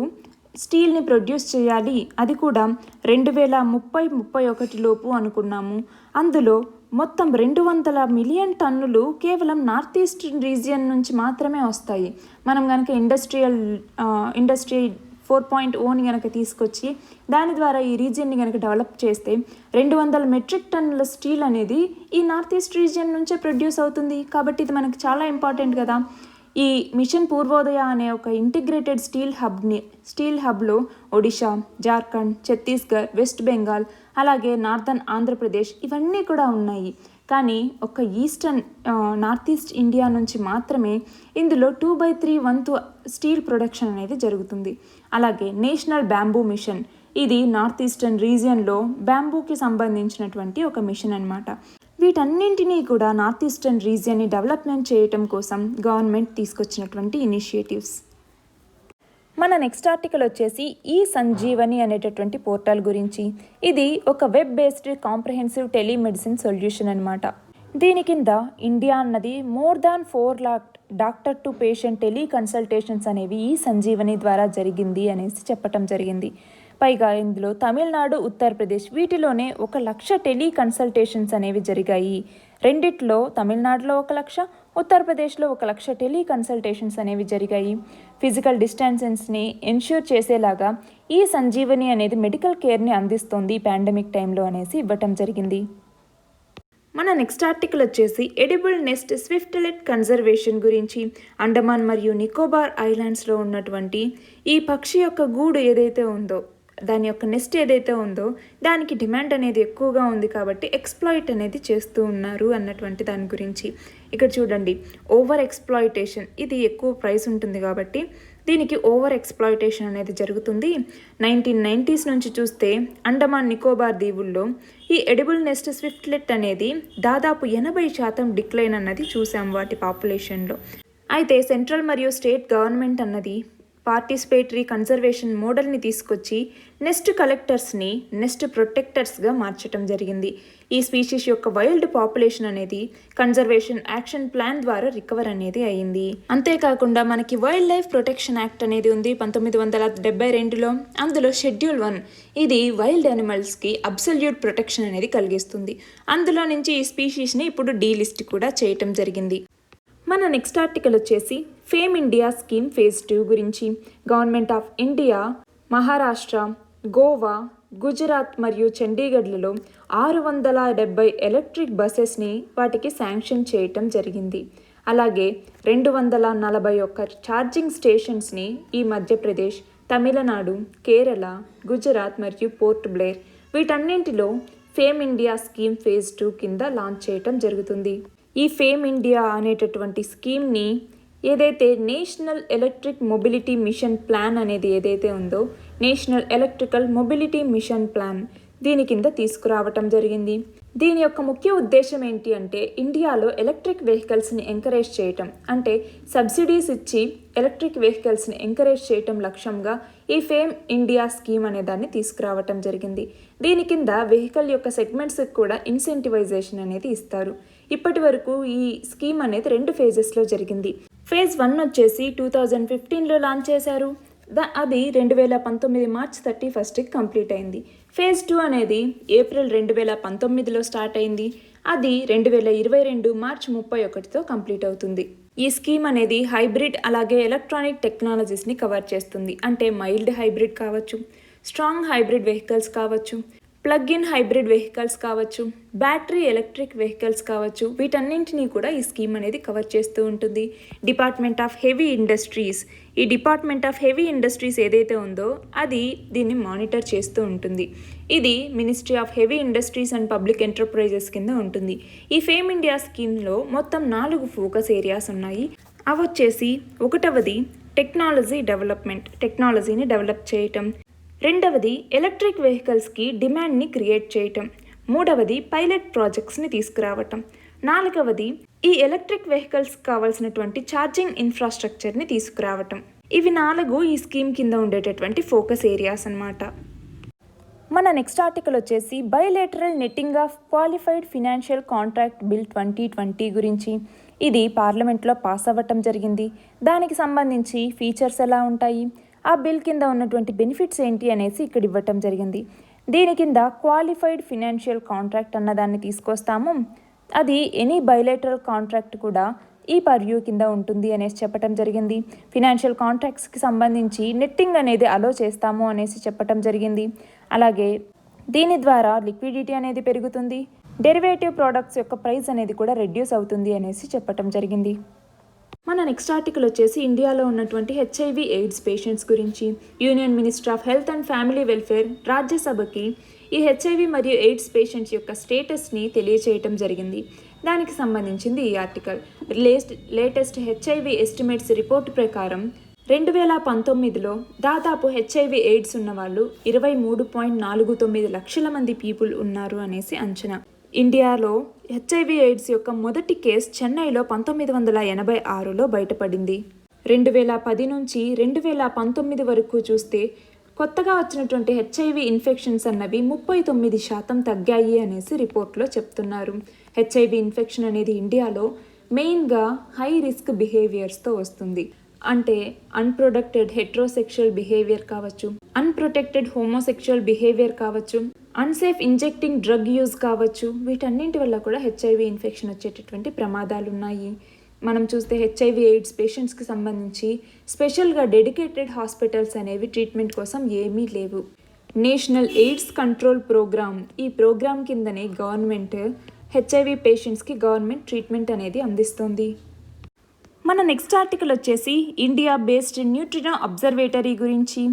స్టీల్ని ప్రొడ్యూస్ చేయాలి. అది కూడా 2030-31 లోపు అనుకున్నాము. అందులో మొత్తం 200 మిలియన్ టన్నులు కేవలం నార్త్ ఈస్ట్ రీజియన్ నుంచి మాత్రమే వస్తాయి. మనం కనుక ఇండస్ట్రీ 4.0ని కనుక తీసుకొచ్చి దాని ద్వారా ఈ రీజియన్ని కనుక డెవలప్ చేస్తే 200 మెట్రిక్ టన్నుల స్టీల్ అనేది ఈ నార్త్ ఈస్ట్ రీజియన్ నుంచే ప్రొడ్యూస్ అవుతుంది. కాబట్టి ఇది మనకు చాలా ఇంపార్టెంట్ కదా. ఈ మిషన్ పూర్వోదయ అనే ఒక integrated steel హబ్లో Odisha, Jharkhand, Chhattisgarh, west Bengal, అలాగే నార్థన్ ఆంధ్రప్రదేశ్ ఇవన్నీ కూడా ఉన్నాయి. కానీ ఒక నార్త్ ఈస్ట్ ఇండియా నుంచి మాత్రమే ఇందులో 2/3 వంతు స్టీల్ ప్రొడక్షన్ అనేది జరుగుతుంది. అలాగే నేషనల్ బ్యాంబూ మిషన్, ఇది నార్త్ ఈస్టర్న్ రీజియన్లో బ్యాంబూకి సంబంధించినటువంటి ఒక మిషన్ అన్నమాట. వీటన్నింటినీ కూడా నార్త్ ఈస్టర్న్ రీజియన్ని డెవలప్మెంట్ చేయటం కోసం గవర్నమెంట్ తీసుకొచ్చినటువంటి ఇనిషియేటివ్స్. మన నెక్స్ట్ ఆర్టికల్ వచ్చేసి ఈ సంజీవని అనేటటువంటి పోర్టల్ గురించి. ఇది ఒక web based comprehensive telemedicine solution అనమాట. దీని కింద ఇండియా అన్నది more than 4 lakh doctor to patient tele consultations అనేవి ఈ సంజీవని ద్వారా జరిగింది అనేసి చెప్పటం జరిగింది. పైగా ఇందులో తమిళనాడు, ఉత్తరప్రదేశ్ వీటిలోనే 1 లక్ష టెలి కన్సల్టేషన్స్ అనేవి జరిగాయి. రెండిట్లో తమిళనాడులో 1 లక్ష, ఉత్తరప్రదేశ్లో 1 లక్ష టెలి కన్సల్టేషన్స్ అనేవి జరిగాయి. ఫిజికల్ డిస్టెన్సెస్ని ఎన్ష్యూర్ చేసేలాగా ఈ సంజీవని అనేది మెడికల్ కేర్ని అందిస్తోంది పాండమిక్ టైంలో అనేసి ఇవ్వటం జరిగింది. మన నెక్స్ట్ ఆర్టికల్ వచ్చేసి ఎడిబుల్ నెస్ట్ స్విఫ్ట్లెట్ కన్జర్వేషన్ గురించి. అండమాన్ మరియు నికోబార్ ఐలాండ్స్లో ఉన్నటువంటి ఈ పక్షి యొక్క గూడు ఏదైతే ఉందో, దాని యొక్క నెస్ట్ ఏదైతే ఉందో దానికి డిమాండ్ అనేది ఎక్కువగా ఉంది కాబట్టి ఎక్స్ప్లాయిట్ అనేది చేస్తూ ఉన్నారు అన్నటువంటి దాని గురించి. ఇక్కడ చూడండి, ఓవర్ ఎక్స్ప్లాయిటేషన్, ఇది ఎక్కువ ప్రైస్ ఉంటుంది కాబట్టి దీనికి ఓవర్ ఎక్స్ప్లాయిటేషన్ అనేది జరుగుతుంది. 1990s నుంచి చూస్తే అండమాన్ నికోబార్ దీవుల్లో ఈ ఎడిబుల్ నెస్ట్ స్విఫ్ట్లెట్ అనేది దాదాపు 80% డిక్లైన్ అన్నది చూసాం వాటి పాపులేషన్లో. అయితే సెంట్రల్ మరియు స్టేట్ గవర్నమెంట్ అన్నది పార్టిసిపేటరీ కన్జర్వేషన్ మోడల్ని తీసుకొచ్చి నెస్ట్ కలెక్టర్స్ని నెస్ట్ ప్రొటెక్టర్స్గా మార్చడం జరిగింది. ఈ స్పీషీస్ యొక్క వైల్డ్ పాపులేషన్ అనేది కన్జర్వేషన్ యాక్షన్ ప్లాన్ ద్వారా రికవర్ అనేది అయింది. అంతేకాకుండా మనకి వైల్డ్ లైఫ్ ప్రొటెక్షన్ యాక్ట్ అనేది ఉంది 1972లో. అందులో షెడ్యూల్ 1 ఇది వైల్డ్ యానిమల్స్కి అబ్సల్యూట్ ప్రొటెక్షన్ అనేది కలిగిస్తుంది. అందులో నుంచి ఈ స్పీషీస్ని ఇప్పుడు డీలిస్ట్ కూడా చేయటం జరిగింది. మన నెక్స్ట్ ఆర్టికల్ వచ్చేసి ఫేమ్ ఇండియా స్కీమ్ ఫేజ్ 2 గురించి. Government of India Maharashtra, Goa, Gujarat మరియు చండీగఢ్లలో 670 ఎలక్ట్రిక్ బస్సెస్ని వాటికి శాంక్షన్ చేయటం జరిగింది. అలాగే 241 ఛార్జింగ్ స్టేషన్స్ని ఈ మధ్యప్రదేశ్, తమిళనాడు, కేరళ, గుజరాత్ మరియు port Blair వీటన్నింటిలో fame India scheme phase 2 కింద లాంచ్ చేయటం జరుగుతుంది. ఈ ఫేమ్ ఇండియా అనేటటువంటి స్కీమ్ని ఏదైతే national electric mobility mission plan అనేది ఏదైతే ఉందో, national electrical mobility mission plan దీని కింద తీసుకురావటం జరిగింది. దీని యొక్క ముఖ్య ఉద్దేశం ఏంటి అంటే ఇండియాలో ఎలక్ట్రిక్ వెహికల్స్ని ఎంకరేజ్ చేయటం, అంటే సబ్సిడీస్ ఇచ్చి ఎలక్ట్రిక్ వెహికల్స్ని ఎంకరేజ్ చేయటం లక్ష్యంగా ఈ ఫేమ్ ఇండియా స్కీమ్ అనే దాన్ని తీసుకురావటం జరిగింది. దీని కింద వెహికల్ యొక్క సెగ్మెంట్స్కి కూడా ఇన్సెంటివైజేషన్ అనేది ఇస్తారు. ఇప్పటి వరకు ఈ స్కీమ్ అనేది 2 ఫేజెస్లో జరిగింది. ఫేజ్ 1 వచ్చేసి 2015లో లాంచ్ చేశారు. అది 2019 మార్చ్ 31కి కంప్లీట్ అయింది. ఫేజ్ 2 అనేది ఏప్రిల్ 2019లో స్టార్ట్ అయింది. అది 2022 మార్చ్ 31తో కంప్లీట్ అవుతుంది. ఈ స్కీమ్ అనేది హైబ్రిడ్ అలాగే ఎలక్ట్రానిక్ టెక్నాలజీస్ని కవర్ చేస్తుంది. అంటే మైల్డ్ హైబ్రిడ్ కావచ్చు, స్ట్రాంగ్ హైబ్రిడ్ వెహికల్స్ కావచ్చు, ప్లగ్ ఇన్ హైబ్రిడ్ వెహికల్స్ కావచ్చు, బ్యాటరీ ఎలక్ట్రిక్ వెహికల్స్ కావచ్చు, వీటన్నింటినీ కూడా ఈ స్కీమ్ అనేది కవర్ చేస్తూ ఉంటుంది. డిపార్ట్మెంట్ ఆఫ్ హెవీ ఇండస్ట్రీస్, ఈ డిపార్ట్మెంట్ ఆఫ్ హెవీ ఇండస్ట్రీస్ ఏదైతే ఉందో అది దీన్ని మానిటర్ చేస్తూ ఉంటుంది. ఇది ministry of heavy industries and public enterprises కింద ఉంటుంది. ఈ ఫేమ్ ఇండియా స్కీమ్లో మొత్తం 4 ఫోకస్ ఏరియాస్ ఉన్నాయి. అవి వచ్చేసి 1వది టెక్నాలజీ డెవలప్మెంట్, టెక్నాలజీని డెవలప్ చేయటం. 2వది ఎలక్ట్రిక్ వెహికల్స్కి డిమాండ్ని క్రియేట్ చేయటం. 3వది పైలట్ ప్రాజెక్ట్స్ని తీసుకురావటం. 4వది ఈ ఎలక్ట్రిక్ వెహికల్స్కి కావాల్సినటువంటి ఛార్జింగ్ ఇన్ఫ్రాస్ట్రక్చర్ని తీసుకురావటం. ఇవి 4 ఈ స్కీమ్ కింద ఉండేటటువంటి ఫోకస్ ఏరియాస్ అన్నమాట. మన నెక్స్ట్ ఆర్టికల్ వచ్చేసి bilateral netting of qualified financial contract bill 2020 గురించి. ఇది పార్లమెంట్లో పాస్ అవ్వటం జరిగింది. దానికి సంబంధించి ఫీచర్స్ ఎలా ఉంటాయి, ఆ బిల్ కింద ఉన్నటువంటి బెనిఫిట్స్ ఏంటి అనేసి ఇక్కడ ఇవ్వటం జరిగింది. దీని కింద క్వాలిఫైడ్ ఫినాన్షియల్ కాంట్రాక్ట్ అన్నదాన్ని తీసుకొస్తాము. అది ఎనీ బైలేటరల్ కాంట్రాక్ట్ కూడా ఈ పర్వ్యూ కింద ఉంటుంది అనేసి చెప్పటం జరిగింది. ఫినాన్షియల్ కాంట్రాక్ట్స్కి సంబంధించి నెట్టింగ్ అనేది అలో చేస్తాము అనేసి చెప్పటం జరిగింది. అలాగే దీని ద్వారా లిక్విడిటీ అనేది పెరుగుతుంది, డెరివేటివ్ ప్రోడక్ట్స్ యొక్క ప్రైస్ అనేది కూడా రెడ్యూస్ అవుతుంది అనేసి చెప్పటం జరిగింది. మన నెక్స్ట్ ఆర్టికల్ వచ్చేసి ఇండియాలో ఉన్నటువంటి HIV ఎయిడ్స్ పేషెంట్స్ గురించి. Union minister of health and family welfare రాజ్యసభకి ఈ HIV మరియు ఎయిడ్స్ పేషెంట్స్ యొక్క స్టేటస్ని తెలియచేయటం జరిగింది. దానికి సంబంధించింది ఈ article. Latest HIV estimates report ప్రకారం 2019లో దాదాపు HIV ఎయిడ్స్ ఉన్న వాళ్ళు 23.49 లక్షల మంది పీపుల్ ఉన్నారు అనేసి అంచనా. ఇండియాలో HIV ఎయిడ్స్ యొక్క మొదటి కేసు చెన్నైలో 1986లో బయటపడింది. 2010 నుంచి 2019 వరకు చూస్తే కొత్తగా వచ్చినటువంటి HIV ఇన్ఫెక్షన్స్ అన్నవి 39% తగ్గాయి అనేసి రిపోర్ట్లో చెప్తున్నారు. HIV ఇన్ఫెక్షన్ అనేది ఇండియాలో మెయిన్గా హై రిస్క్ బిహేవియర్స్తో వస్తుంది. అంటే అన్ప్రొటెక్టెడ్ హెట్రోసెక్షువల్ బిహేవియర్ కావచ్చు, అన్ప్రొటెక్టెడ్ హోమోసెక్షువల్ బిహేవియర్ కావచ్చు, అన్సేఫ్ ఇంజెక్టింగ్ డ్రగ్ యూజ్ కావచ్చు. వీటన్నింటి వల్ల కూడా HIV ఇన్ఫెక్షన్ వచ్చేటటువంటి ప్రమాదాలు ఉన్నాయి. మనం చూస్తే HIV ఎయిడ్స్ పేషెంట్స్కి సంబంధించి స్పెషల్గా డెడికేటెడ్ హాస్పిటల్స్ అనేవి ట్రీట్మెంట్ కోసం ఏమీ లేవు. నేషనల్ ఎయిడ్స్ కంట్రోల్ ప్రోగ్రామ్, ఈ ప్రోగ్రామ్ కిందనే గవర్నమెంట్ HIV పేషెంట్స్కి గవర్నమెంట్ ట్రీట్మెంట్ అనేది అందిస్తుంది. మన నెక్స్ట్ ఆర్టికల్ వచ్చేసి ఇండియా బేస్డ్ న్యూట్రినో అబ్జర్వేటరీ గురించి.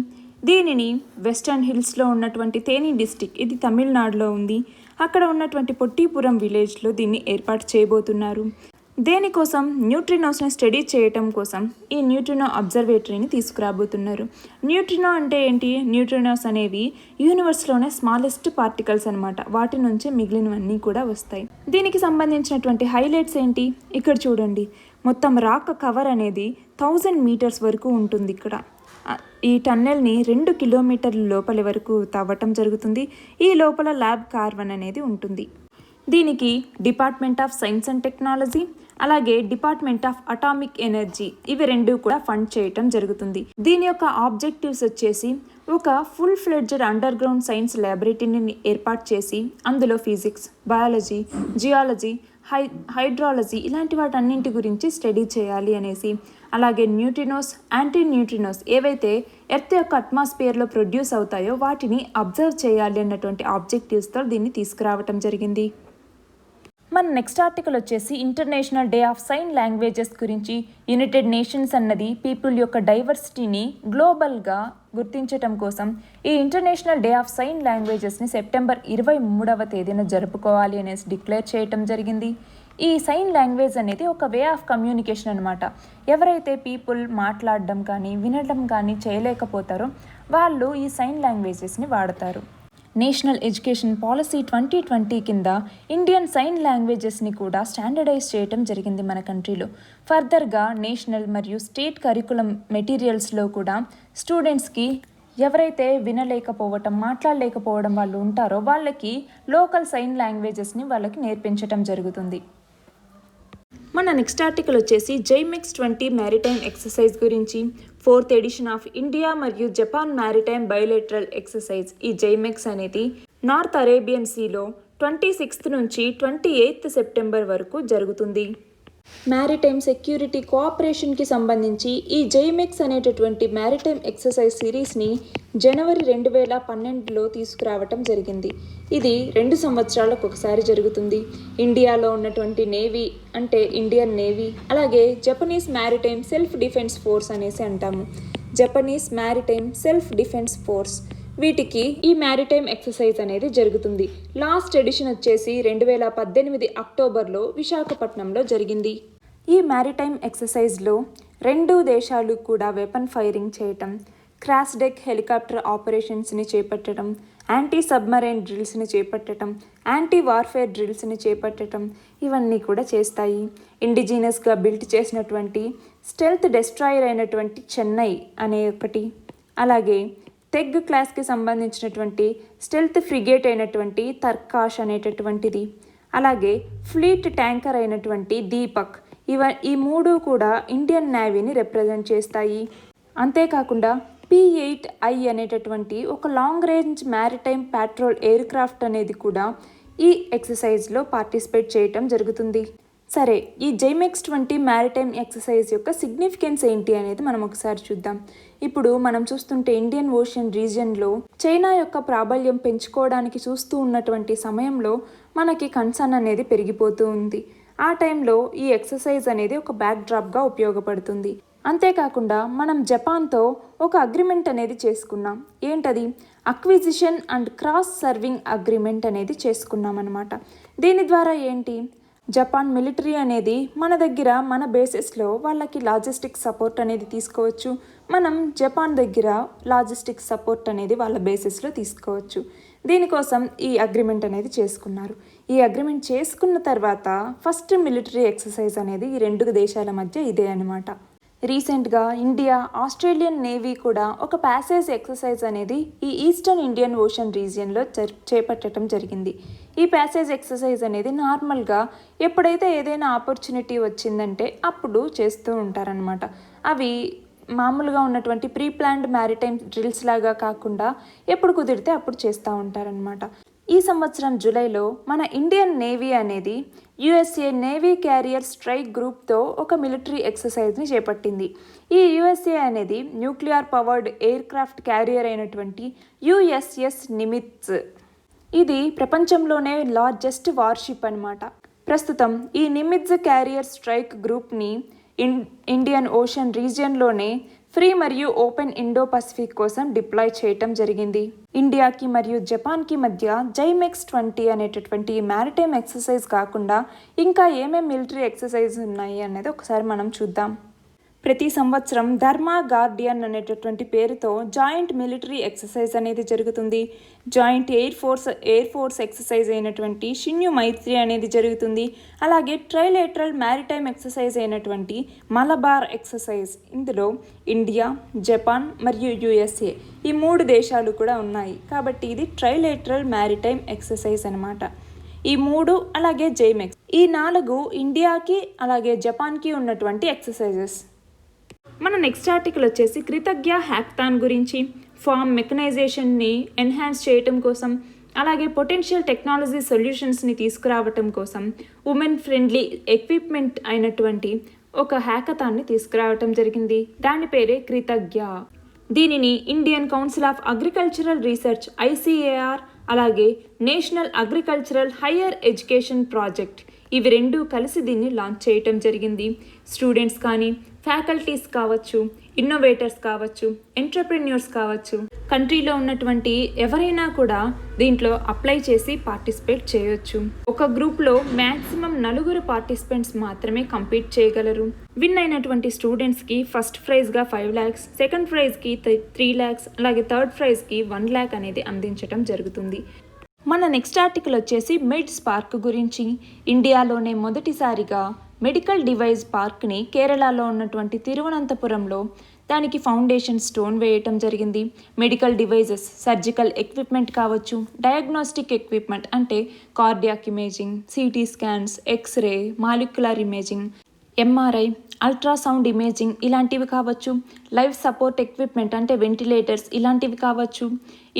దీనిని వెస్టర్న్ హిల్స్లో ఉన్నటువంటి తేని డిస్టిక్, ఇది తమిళనాడులో ఉంది, అక్కడ ఉన్నటువంటి పొట్టిపురం విలేజ్లో దీన్ని ఏర్పాటు చేయబోతున్నారు. దేనికోసం? న్యూట్రినోస్ని స్టడీ చేయటం కోసం ఈ న్యూట్రినో అబ్జర్వేటరీని తీసుకురాబోతున్నారు. న్యూట్రినో అంటే ఏంటి? న్యూట్రినోస్ అనేవి యూనివర్స్లోనే స్మాలెస్ట్ పార్టికల్స్ అనమాట. వాటి నుంచి మిగిలినవన్నీ కూడా వస్తాయి. దీనికి సంబంధించినటువంటి హైలైట్స్ ఏంటి? ఇక్కడ చూడండి, మొత్తం రాక్ కవర్ అనేది 1000 మీటర్స్ వరకు ఉంటుంది. ఇక్కడ ఈ టన్నెల్ని 2 కిలోమీటర్ల లోపలి వరకు తవ్వటం జరుగుతుంది. ఈ లోపల ల్యాబ్ కార్బన్ అనేది ఉంటుంది. దీనికి department of science and technology అలాగే డిపార్ట్మెంట్ ఆఫ్ అటామిక్ ఎనర్జీ ఇవి రెండు కూడా ఫండ్ చేయటం జరుగుతుంది. దీని యొక్క ఆబ్జెక్టివ్స్ వచ్చేసి ఒక full fledged underground science ల్యాబొరేటరీని ఏర్పాటు చేసి అందులో ఫిజిక్స్, బయాలజీ, జియాలజీ, హైడ్రాలజీ ఇలాంటి వాటన్నింటి గురించి స్టడీ చేయాలి అనేసి, అలాగే న్యూట్రినోస్, యాంటీ న్యూట్రినోస్ ఏవైతే ఎర్త్ యొక్క అట్మాస్ఫియర్లో ప్రొడ్యూస్ అవుతాయో వాటిని అబ్జర్వ్ చేయాలి అన్నటువంటి ఆబ్జెక్టివ్స్తో దీన్ని తీసుకురావటం జరిగింది. మన నెక్స్ట్ ఆర్టికల్ వచ్చేసి international day of sign languages గురించి. యునైటెడ్ నేషన్స్ అన్నది పీపుల్ యొక్క డైవర్సిటీని గ్లోబల్గా గుర్తించటం కోసం ఈ ఇంటర్నేషనల్ డే ఆఫ్ సైన్ లాంగ్వేజెస్ని సెప్టెంబర్ 23వ తేదీన జరుపుకోవాలి అనేసి డిక్లేర్ చేయటం జరిగింది. ఈ సైన్ లాంగ్వేజ్ అనేది ఒక వే ఆఫ్ కమ్యూనికేషన్ అనమాట. ఎవరైతే పీపుల్ మాట్లాడడం కానీ వినడం కానీ చేయలేకపోతారో వాళ్ళు ఈ సైన్ లాంగ్వేజెస్ని వాడతారు. నేషనల్ ఎడ్యుకేషన్ పాలసీ 2020 కింద ఇండియన్ సైన్ లాంగ్వేజెస్ని కూడా స్టాండర్డైజ్ చేయటం జరిగింది మన కంట్రీలో. ఫర్దర్గా నేషనల్ మరియు స్టేట్ కరికులం మెటీరియల్స్లో కూడా స్టూడెంట్స్కి ఎవరైతే వినలేకపోవటం, మాట్లాడలేకపోవడం వాళ్ళు ఉంటారో వాళ్ళకి లోకల్ సైన్ లాంగ్వేజెస్ని వాళ్ళకి నేర్పించటం జరుగుతుంది. మన నెక్స్ట్ ఆర్టికల్ వచ్చేసి జైమెక్స్ 20 మ్యారిటైమ్ ఎక్సర్సైజ్ గురించి. 4th ఎడిషన్ ఆఫ్ ఇండియా మరియు జపాన్ మ్యారిటైమ్ బయోలేటరల్ ఎక్సర్సైజ్. ఈ జైమెక్స్ అనేది నార్త్ అరేబియన్ సీలో 26th నుంచి 28th సెప్టెంబర్ వరకు జరుగుతుంది. మ్యారిటైమ్ సెక్యూరిటీ కోఆపరేషన్కి సంబంధించి ఈ జైమెక్స్ అనేటటువంటి మ్యారిటైమ్ ఎక్సర్సైజ్ సిరీస్ని జనవరి 2012లో తీసుకురావటం జరిగింది. ఇది 2 సంవత్సరాలకు ఒకసారి జరుగుతుంది. ఇండియాలో ఉన్నటువంటి నేవీ అంటే ఇండియన్ నేవీ, అలాగే Japanese maritime self defence force అనేసి అంటాము. Japanese maritime self defence force వీటికి ఈ మ్యారిటైమ్ ఎక్సర్సైజ్ అనేది జరుగుతుంది. లాస్ట్ ఎడిషన్ వచ్చేసి 2018 అక్టోబర్లో విశాఖపట్నంలో జరిగింది. ఈ మ్యారిటైమ్ ఎక్సర్సైజ్లో 2 దేశాలు కూడా వెపన్ ఫైరింగ్ చేయటం, క్రాష్ డెక్ హెలికాప్టర్ ఆపరేషన్స్ని చేపట్టడం, యాంటీ సబ్మరైన్ డ్రిల్స్ని చేపట్టడం, యాంటీ వార్ఫేర్ డ్రిల్స్ని చేపట్టడం ఇవన్నీ కూడా చేస్తాయి. ఇండిజినస్గా బిల్ట్ చేసినటువంటి స్టెల్త్ డెస్ట్రాయర్ అయినటువంటి చెన్నై అనే ఒకటి, అలాగే తెగ్ క్లాస్కి సంబంధించినటువంటి స్టెల్త్ ఫ్రిగేట్ అయినటువంటి తర్కాష్ అనేటటువంటిది, అలాగే ఫ్లీట్ ట్యాంకర్ అయినటువంటి దీపక్ ఈ 3 కూడా ఇండియన్ నేవీని రిప్రజెంట్ చేస్తాయి. అంతేకాకుండా P-8I అనేటటువంటి ఒక long range maritime patrol air craft అనేది కూడా ఈ ఎక్సర్సైజ్లో పార్టిసిపేట్ చేయటం జరుగుతుంది. సరే, ఈ జైమెక్స్ 20 మ్యారిటైమ్ ఎక్సర్సైజ్ యొక్క సిగ్నిఫికెన్స్ ఏంటి అనేది మనం ఒకసారి చూద్దాం. ఇప్పుడు మనం చూస్తుంటే ఇండియన్ ఓషన్ రీజియన్లో చైనా యొక్క ప్రాబల్యం పెంచుకోవడానికి చూస్తూ ఉన్నటువంటి సమయంలో మనకి కన్సర్న్ అనేది పెరిగిపోతూ ఉంది. ఆ టైంలో ఈ ఎక్సర్సైజ్ అనేది ఒక బ్యాక్ డ్రాప్గా ఉపయోగపడుతుంది. అంతేకాకుండా మనం జపాన్తో ఒక అగ్రిమెంట్ అనేది చేసుకున్నాం. ఏంటది? Acquisition and cross serving agreement అనేది చేసుకున్నాం అన్నమాట. దీని ద్వారా ఏంటి, జపాన్ మిలిటరీ అనేది మన దగ్గర మన బేసెస్లో వాళ్ళకి లాజిస్టిక్ సపోర్ట్ అనేది తీసుకోవచ్చు, మనం జపాన్ దగ్గర లాజిస్టిక్ సపోర్ట్ అనేది వాళ్ళ బేసెస్లో తీసుకోవచ్చు. దీనికోసం ఈ అగ్రిమెంట్ అనేది చేసుకున్నారు. ఈ అగ్రిమెంట్ చేసుకున్న తర్వాత ఫస్ట్ మిలిటరీ ఎక్సర్సైజ్ అనేది ఈ 2 దేశాల మధ్య ఇదే అనమాట. రీసెంట్గా ఇండియా, ఆస్ట్రేలియన్ నేవీ కూడా ఒక ప్యాసేజ్ ఎక్సర్సైజ్ అనేది ఈ ఈస్టర్న్ ఇండియన్ ఓషన్ రీజియన్లో చేపట్టడం జరిగింది. ఈ ప్యాసేజ్ ఎక్సర్సైజ్ అనేది నార్మల్గా ఎప్పుడైతే ఏదైనా ఆపర్చునిటీ వచ్చిందంటే అప్పుడు చేస్తూ ఉంటారనమాట. అవి మామూలుగా ఉన్నటువంటి ప్రీ ప్లాన్డ్ మ్యారిటైమ్ డ్రిల్స్ లాగా కాకుండా ఎప్పుడు కుదిరితే అప్పుడు చేస్తూ ఉంటారనమాట. ఈ సంవత్సరం జూలైలో మన ఇండియన్ నేవీ అనేది యుఎస్ఏ నేవీ క్యారియర్ స్ట్రైక్ గ్రూప్తో ఒక మిలిటరీ ఎక్సర్సైజ్ని చేపట్టింది. ఈ యుఎస్ఏ అనేది nuclear powered aircraft carrier అయినటువంటి USS నిమిత్జ్. ఇది ప్రపంచంలోనే లార్జెస్ట్ వార్షిప్ అనమాట. ప్రస్తుతం ఈ నిమిత్జ్ క్యారియర్ స్ట్రైక్ గ్రూప్ని ఇండియన్ ఓషన్ రీజియన్లోనే ఫ్రీ మరియు ఓపెన్ ఇండో పసిఫిక్ కోసం డిప్లాయ్ చేయటం జరిగింది. ఇండియాకి మరియు జపాన్కి మధ్య జైమెక్స్ 20 అనేటటువంటి మ్యారిటైమ్ ఎక్సర్సైజ్ కాకుండా ఇంకా ఏమేమి మిలిటరీ ఎక్సర్సైజ్ ఉన్నాయి అనేది ఒకసారి మనం చూద్దాం. ప్రతి సంవత్సరం ధర్మా గార్డియన్ అనేటటువంటి పేరుతో జాయింట్ మిలిటరీ ఎక్సర్సైజ్ అనేది జరుగుతుంది. జాయింట్ ఎయిర్ ఫోర్స్ ఎక్సర్సైజ్ అయినటువంటి షిన్యు మైత్రి అనేది జరుగుతుంది. అలాగే ట్రైలేటరల్ మ్యారిటైమ్ ఎక్సర్సైజ్ అయినటువంటి మలబార్ ఎక్సర్సైజ్. ఇందులో ఇండియా, జపాన్ మరియు యుఎస్ఏ ఈ 3 దేశాలు కూడా ఉన్నాయి. కాబట్టి ఇది ట్రైలేటరల్ మ్యారిటైమ్ ఎక్సర్సైజ్ అనమాట. ఈ 3 అలాగే జైమెక్స్, ఈ 4 ఇండియాకి అలాగే జపాన్కి ఉన్నటువంటి ఎక్సర్సైజెస్. మన నెక్స్ట్ ఆర్టికల్ వచ్చేసి కృతజ్ఞ హ్యాక్థాన్ గురించి. ఫార్మ్ మెకనైజేషన్ని ఎన్హాన్స్ చేయటం కోసం అలాగే పొటెన్షియల్ టెక్నాలజీ సొల్యూషన్స్ని తీసుకురావటం కోసం ఉమెన్ ఫ్రెండ్లీ ఎక్విప్మెంట్ అయినటువంటి ఒక హ్యాకథాన్ని తీసుకురావటం జరిగింది. దాని పేరే కృతజ్ఞ. దీనిని Indian council of agricultural research ICAR అలాగే national agricultural higher education project ఇవి 2 కలిసి దీన్ని లాంచ్ చేయటం జరిగింది. స్టూడెంట్స్ కానీ, ఫ్యాకల్టీస్ కావచ్చు, ఇన్నోవేటర్స్ కావచ్చు, ఎంటర్ప్రెన్యూర్స్ కావచ్చు, కంట్రీలో ఉన్నటువంటి ఎవరైనా కూడా దీంట్లో అప్లై చేసి పార్టిసిపేట్ చేయొచ్చు. ఒక గ్రూప్లో మ్యాక్సిమం 4 పార్టిసిపెంట్స్ మాత్రమే కంపీట్ చేయగలరు. విన్ అయినటువంటి స్టూడెంట్స్కి ఫస్ట్ ప్రైజ్గా 5 lakhs, సెకండ్ ప్రైజ్కి 3 lakhs, అలాగే థర్డ్ ప్రైజ్కి 1 lakh అనేది అందించడం జరుగుతుంది. మన నెక్స్ట్ ఆర్టికల్ వచ్చేసి మెడ్స్ పార్క్ గురించి. ఇండియాలోనే మొదటిసారిగా మెడికల్ డివైస్ పార్క్ని కేరళలో ఉన్నటువంటి తిరువనంతపురంలో దానికి ఫౌండేషన్ స్టోన్ వేయటం జరిగింది. మెడికల్ డివైజెస్, సర్జికల్ ఎక్విప్మెంట్ కావచ్చు, డయాగ్నోస్టిక్ ఎక్విప్మెంట్ అంటే cardiac imaging, CT scans, x-ray, molecular imaging, MRI, ultrasound imaging ఇలాంటివి కావచ్చు, లైఫ్ సపోర్ట్ ఎక్విప్మెంట్ అంటే వెంటిలేటర్స్ ఇలాంటివి కావచ్చు,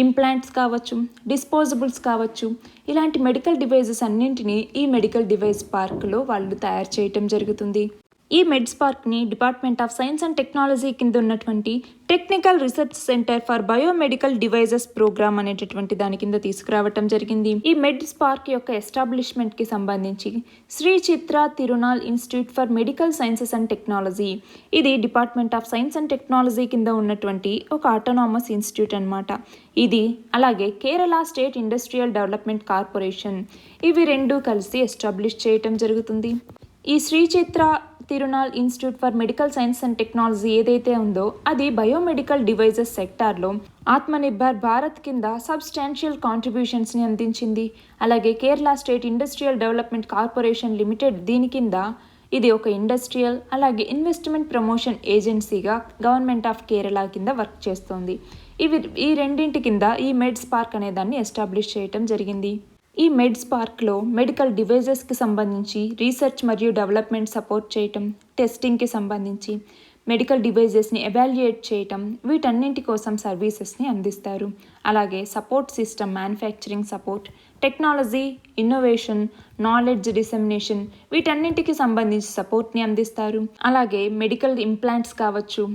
ఇంప్లాంట్స్ కావచ్చు, డిస్పోజబుల్స్ కావచ్చు, ఇలాంటి మెడికల్ డివైజెస్ అన్నింటినీ ఈ మెడికల్ డివైస్ పార్క్లో వాళ్ళు తయారు చేయటం జరుగుతుంది. ఈ మెడ్స్ పార్క్ని department of science and technology కింద ఉన్నటువంటి technical research centre for biomedical devices programme అనేటటువంటి దాని కింద తీసుకురావటం జరిగింది. ఈ మెడ్స్ పార్క్ యొక్క ఎస్టాబ్లిష్మెంట్కి సంబంధించి Sree Chitra Tirunal institute for medical sciences and technology, ఇది department of science and technology కింద ఉన్నటువంటి ఒక ఆటోనామస్ ఇన్స్టిట్యూట్ అనమాట. ఇది అలాగే Kerala state industrial development corporation ఇవి 2 కలిసి ఎస్టాబ్లిష్ చేయటం జరుగుతుంది. ఈ Sree Chitra Tirunal institute for medical science and technology ఏదైతే ఉందో అది బయోమెడికల్ డివైజెస్ సెక్టార్లో ఆత్మనిర్భర్ భారత్ కింద సబ్స్టాన్షియల్ కాంట్రిబ్యూషన్స్ని అందించింది. అలాగే Kerala state industrial development corporation limited దీని కింద ఇది ఒక ఇండస్ట్రియల్ అలాగే ఇన్వెస్ట్మెంట్ ప్రమోషన్ ఏజెన్సీగా గవర్నమెంట్ ఆఫ్ కేరళ కింద వర్క్ చేస్తోంది. ఈ రెండింటి కింద ఈ మెడ్స్ పార్క్ అనే దాన్ని ఎస్టాబ్లిష్ చేయటం జరిగింది. ఈ మెడ్స్ పార్క్లో మెడికల్ డివైజెస్కి సంబంధించి రీసెర్చ్ మరియు డెవలప్మెంట్ సపోర్ట్ చేయటం, టెస్టింగ్కి సంబంధించి మెడికల్ డివైజెస్ని ఎవాల్యుయేట్ చేయటం వీటన్నింటి కోసం సర్వీసెస్ని అందిస్తారు. అలాగే support system, manufacturing support, technology, innovation, knowledge dissemination వీటన్నింటికి సంబంధించి సపోర్ట్ని అందిస్తారు. అలాగే మెడికల్ ఇంప్లాంట్స్ కావచ్చు,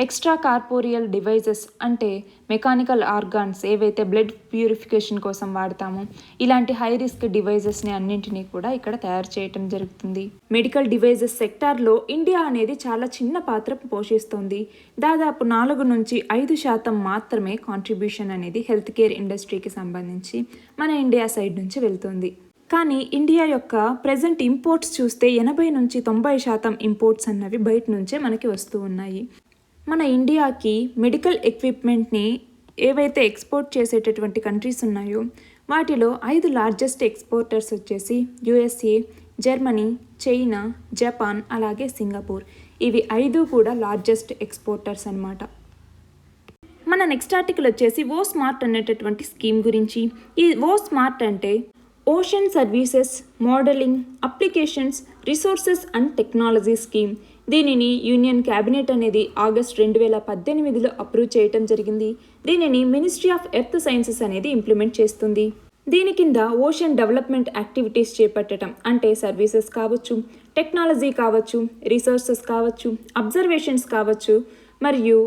ఎక్స్ట్రా కార్పోరియల్ డివైజెస్ అంటే మెకానికల్ ఆర్గాన్స్ ఏవైతే బ్లడ్ ప్యూరిఫికేషన్ కోసం వాడతామో ఇలాంటి హై రిస్క్ డివైజెస్ని అన్నింటినీ కూడా ఇక్కడ తయారు చేయటం జరుగుతుంది. మెడికల్ డివైజెస్ సెక్టార్లో ఇండియా అనేది చాలా చిన్న పాత్ర పోషిస్తుంది. దాదాపు 4 నుంచి 5% మాత్రమే కాంట్రిబ్యూషన్ అనేది హెల్త్ కేర్ ఇండస్ట్రీకి సంబంధించి మన ఇండియా సైడ్ నుంచి వెళ్తుంది. కానీ ఇండియా యొక్క ప్రెజెంట్ ఇంపోర్ట్స్ చూస్తే 80 నుంచి 90% ఇంపోర్ట్స్ అన్నవి బయట నుంచే మనకి వస్తూ ఉన్నాయి. మన ఇండియాకి మెడికల్ ఎక్విప్మెంట్ని ఏవైతే ఎక్స్పోర్ట్ చేసేటటువంటి కంట్రీస్ ఉన్నాయో వాటిలో 5 లార్జెస్ట్ ఎక్స్పోర్టర్స్ వచ్చేసి USA, జర్మనీ, చైనా, జపాన్ అలాగే సింగపూర్. ఇవి 5 కూడా లార్జెస్ట్ ఎక్స్పోర్టర్స్ అన్నమాట. మన నెక్స్ట్ ఆర్టికల్ వచ్చేసి ఓ స్మార్ట్ అనేటటువంటి స్కీమ్ గురించి. ఈ ఓ స్మార్ట్ అంటే ocean services modelling applications resources and technology scheme. దీనిని యూనియన్ క్యాబినెట్ అనేది ఆగస్ట్ 2018లో అప్రూవ్ చేయటం జరిగింది. దీనిని మినిస్ట్రీ ఆఫ్ ఎర్త్ సైన్సెస్ అనేది ఇంప్లిమెంట్ చేస్తుంది. దీని కింద ఓషన్ డెవలప్మెంట్ యాక్టివిటీస్ చేపట్టడం అంటే సర్వీసెస్ కావచ్చు, టెక్నాలజీ కావచ్చు, రిసోర్సెస్ కావచ్చు, అబ్జర్వేషన్స్ కావచ్చు మరియు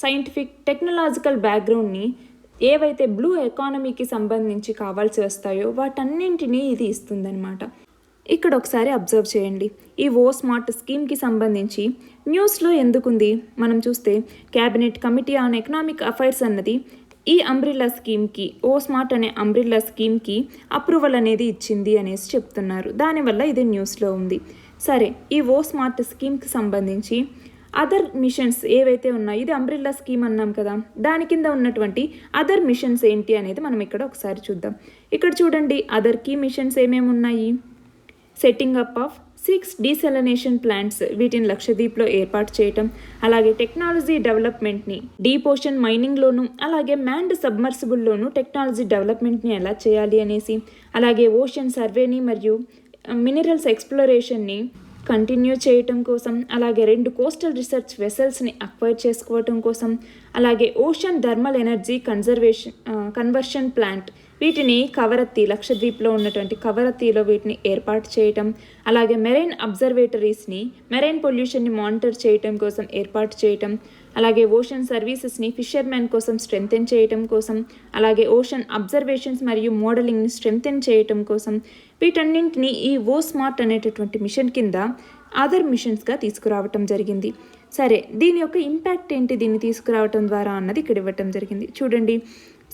సైంటిఫిక్ టెక్నాలజికల్ బ్యాక్గ్రౌండ్ని ఏవైతే బ్లూ ఎకానమీకి సంబంధించి కావాల్సి వస్తాయో వాటన్నింటినీ ఇది ఇస్తుందన్నమాట. ఇక్కడ ఒకసారి అబ్జర్వ్ చేయండి. ఈ ఓ స్మార్ట్ స్కీమ్కి సంబంధించి న్యూస్లో ఎందుకుంది మనం చూస్తే cabinet committee on economic affairs అన్నది ఈ అంబ్రిల్లా స్కీమ్కి, ఓ స్మార్ట్ అనే అంబ్రిల్లా స్కీమ్కి అప్రూవల్ అనేది ఇచ్చింది అనేసి చెప్తున్నారు. దానివల్ల ఇది న్యూస్లో ఉంది. సరే, ఈ ఓ స్మార్ట్ స్కీమ్కి సంబంధించి అదర్ మిషన్స్ ఏవైతే ఉన్నాయో, ఇది అంబ్రిల్లా స్కీమ్ అన్నాం కదా, దాని కింద ఉన్నటువంటి అదర్ మిషన్స్ ఏంటి అనేది మనం ఇక్కడ ఒకసారి చూద్దాం. ఇక్కడ చూడండి, అదర్ కీ మిషన్స్ ఏమేమి ఉన్నాయి. సెట్టింగ్ అప్ ఆఫ్ 6 డీసెలనేషన్ ప్లాంట్స్, వీటిని లక్షద్వీప్లో ఏర్పాటు చేయటం, అలాగే టెక్నాలజీ డెవలప్మెంట్ని డీప్ ఓషన్ మైనింగ్లోను, అలాగే మ్యాన్డ్ సబ్మర్సిబుల్లోను టెక్నాలజీ డెవలప్మెంట్ని ఎలా చేయాలి అనేసి, అలాగే ఓషన్ సర్వేని మరియు మినరల్స్ ఎక్స్ప్లోరేషన్ని కంటిన్యూ చేయటం కోసం, అలాగే 2 కోస్టల్ రీసెర్చ్ వెసల్స్ని అక్వైర్ చేసుకోవటం కోసం, అలాగే ocean thermal energy conversion plant, వీటిని కవరత్తి, లక్షద్వీప్లో ఉన్నటువంటి కవరత్తిలో వీటిని ఏర్పాటు చేయటం, అలాగే మెరైన్ అబ్జర్వేటరీస్ని మెరైన్ పొల్యూషన్ని మానిటర్ చేయటం కోసం ఏర్పాటు చేయటం, అలాగే ఓషన్ సర్వీసెస్ని ఫిషర్మెన్ కోసం స్ట్రెంథెన్ చేయటం కోసం, అలాగే ఓషన్ అబ్జర్వేషన్స్ మరియు మోడలింగ్ని స్ట్రెంథెన్ చేయటం కోసం, వీటన్నింటినీ ఈ స్మార్ట్ అనేటటువంటి మిషన్ కింద అదర్ మిషన్స్గా తీసుకురావటం జరిగింది. సరే, దీని యొక్క ఇంపాక్ట్ ఏంటి దీన్ని తీసుకురావటం ద్వారా అన్నది ఇక్కడ ఇవ్వటం జరిగింది. చూడండి,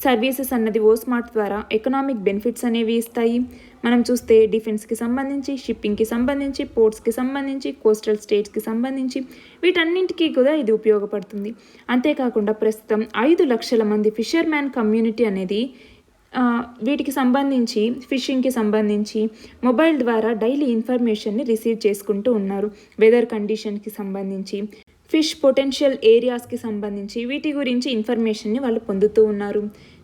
సర్వీసెస్ అన్నది స్మార్ట్ ద్వారా ఎకనామిక్ బెనిఫిట్స్ అనేవి ఇస్తాయి. మనం చూస్తే డిఫెన్స్కి సంబంధించి, షిప్పింగ్కి సంబంధించి, పోర్ట్స్కి సంబంధించి, కోస్టల్ స్టేట్స్కి సంబంధించి వీటన్నింటికీ కూడా ఇది ఉపయోగపడుతుంది. అంతేకాకుండా ప్రస్తుతం 5 లక్షల మంది ఫిషర్మ్యాన్ కమ్యూనిటీ అనేది వీటికి సంబంధించి, ఫిషింగ్కి సంబంధించి మొబైల్ ద్వారా డైలీ ఇన్ఫర్మేషన్ని రిసీవ్ చేసుకుంటూ ఉన్నారు. వెదర్ కండిషన్కి సంబంధించి, ఫిష్ పొటెన్షియల్ ఏరియాస్కి సంబంధించి వీటి గురించి ఇన్ఫర్మేషన్ని వాళ్ళు పొందుతూ ఉన్నారు.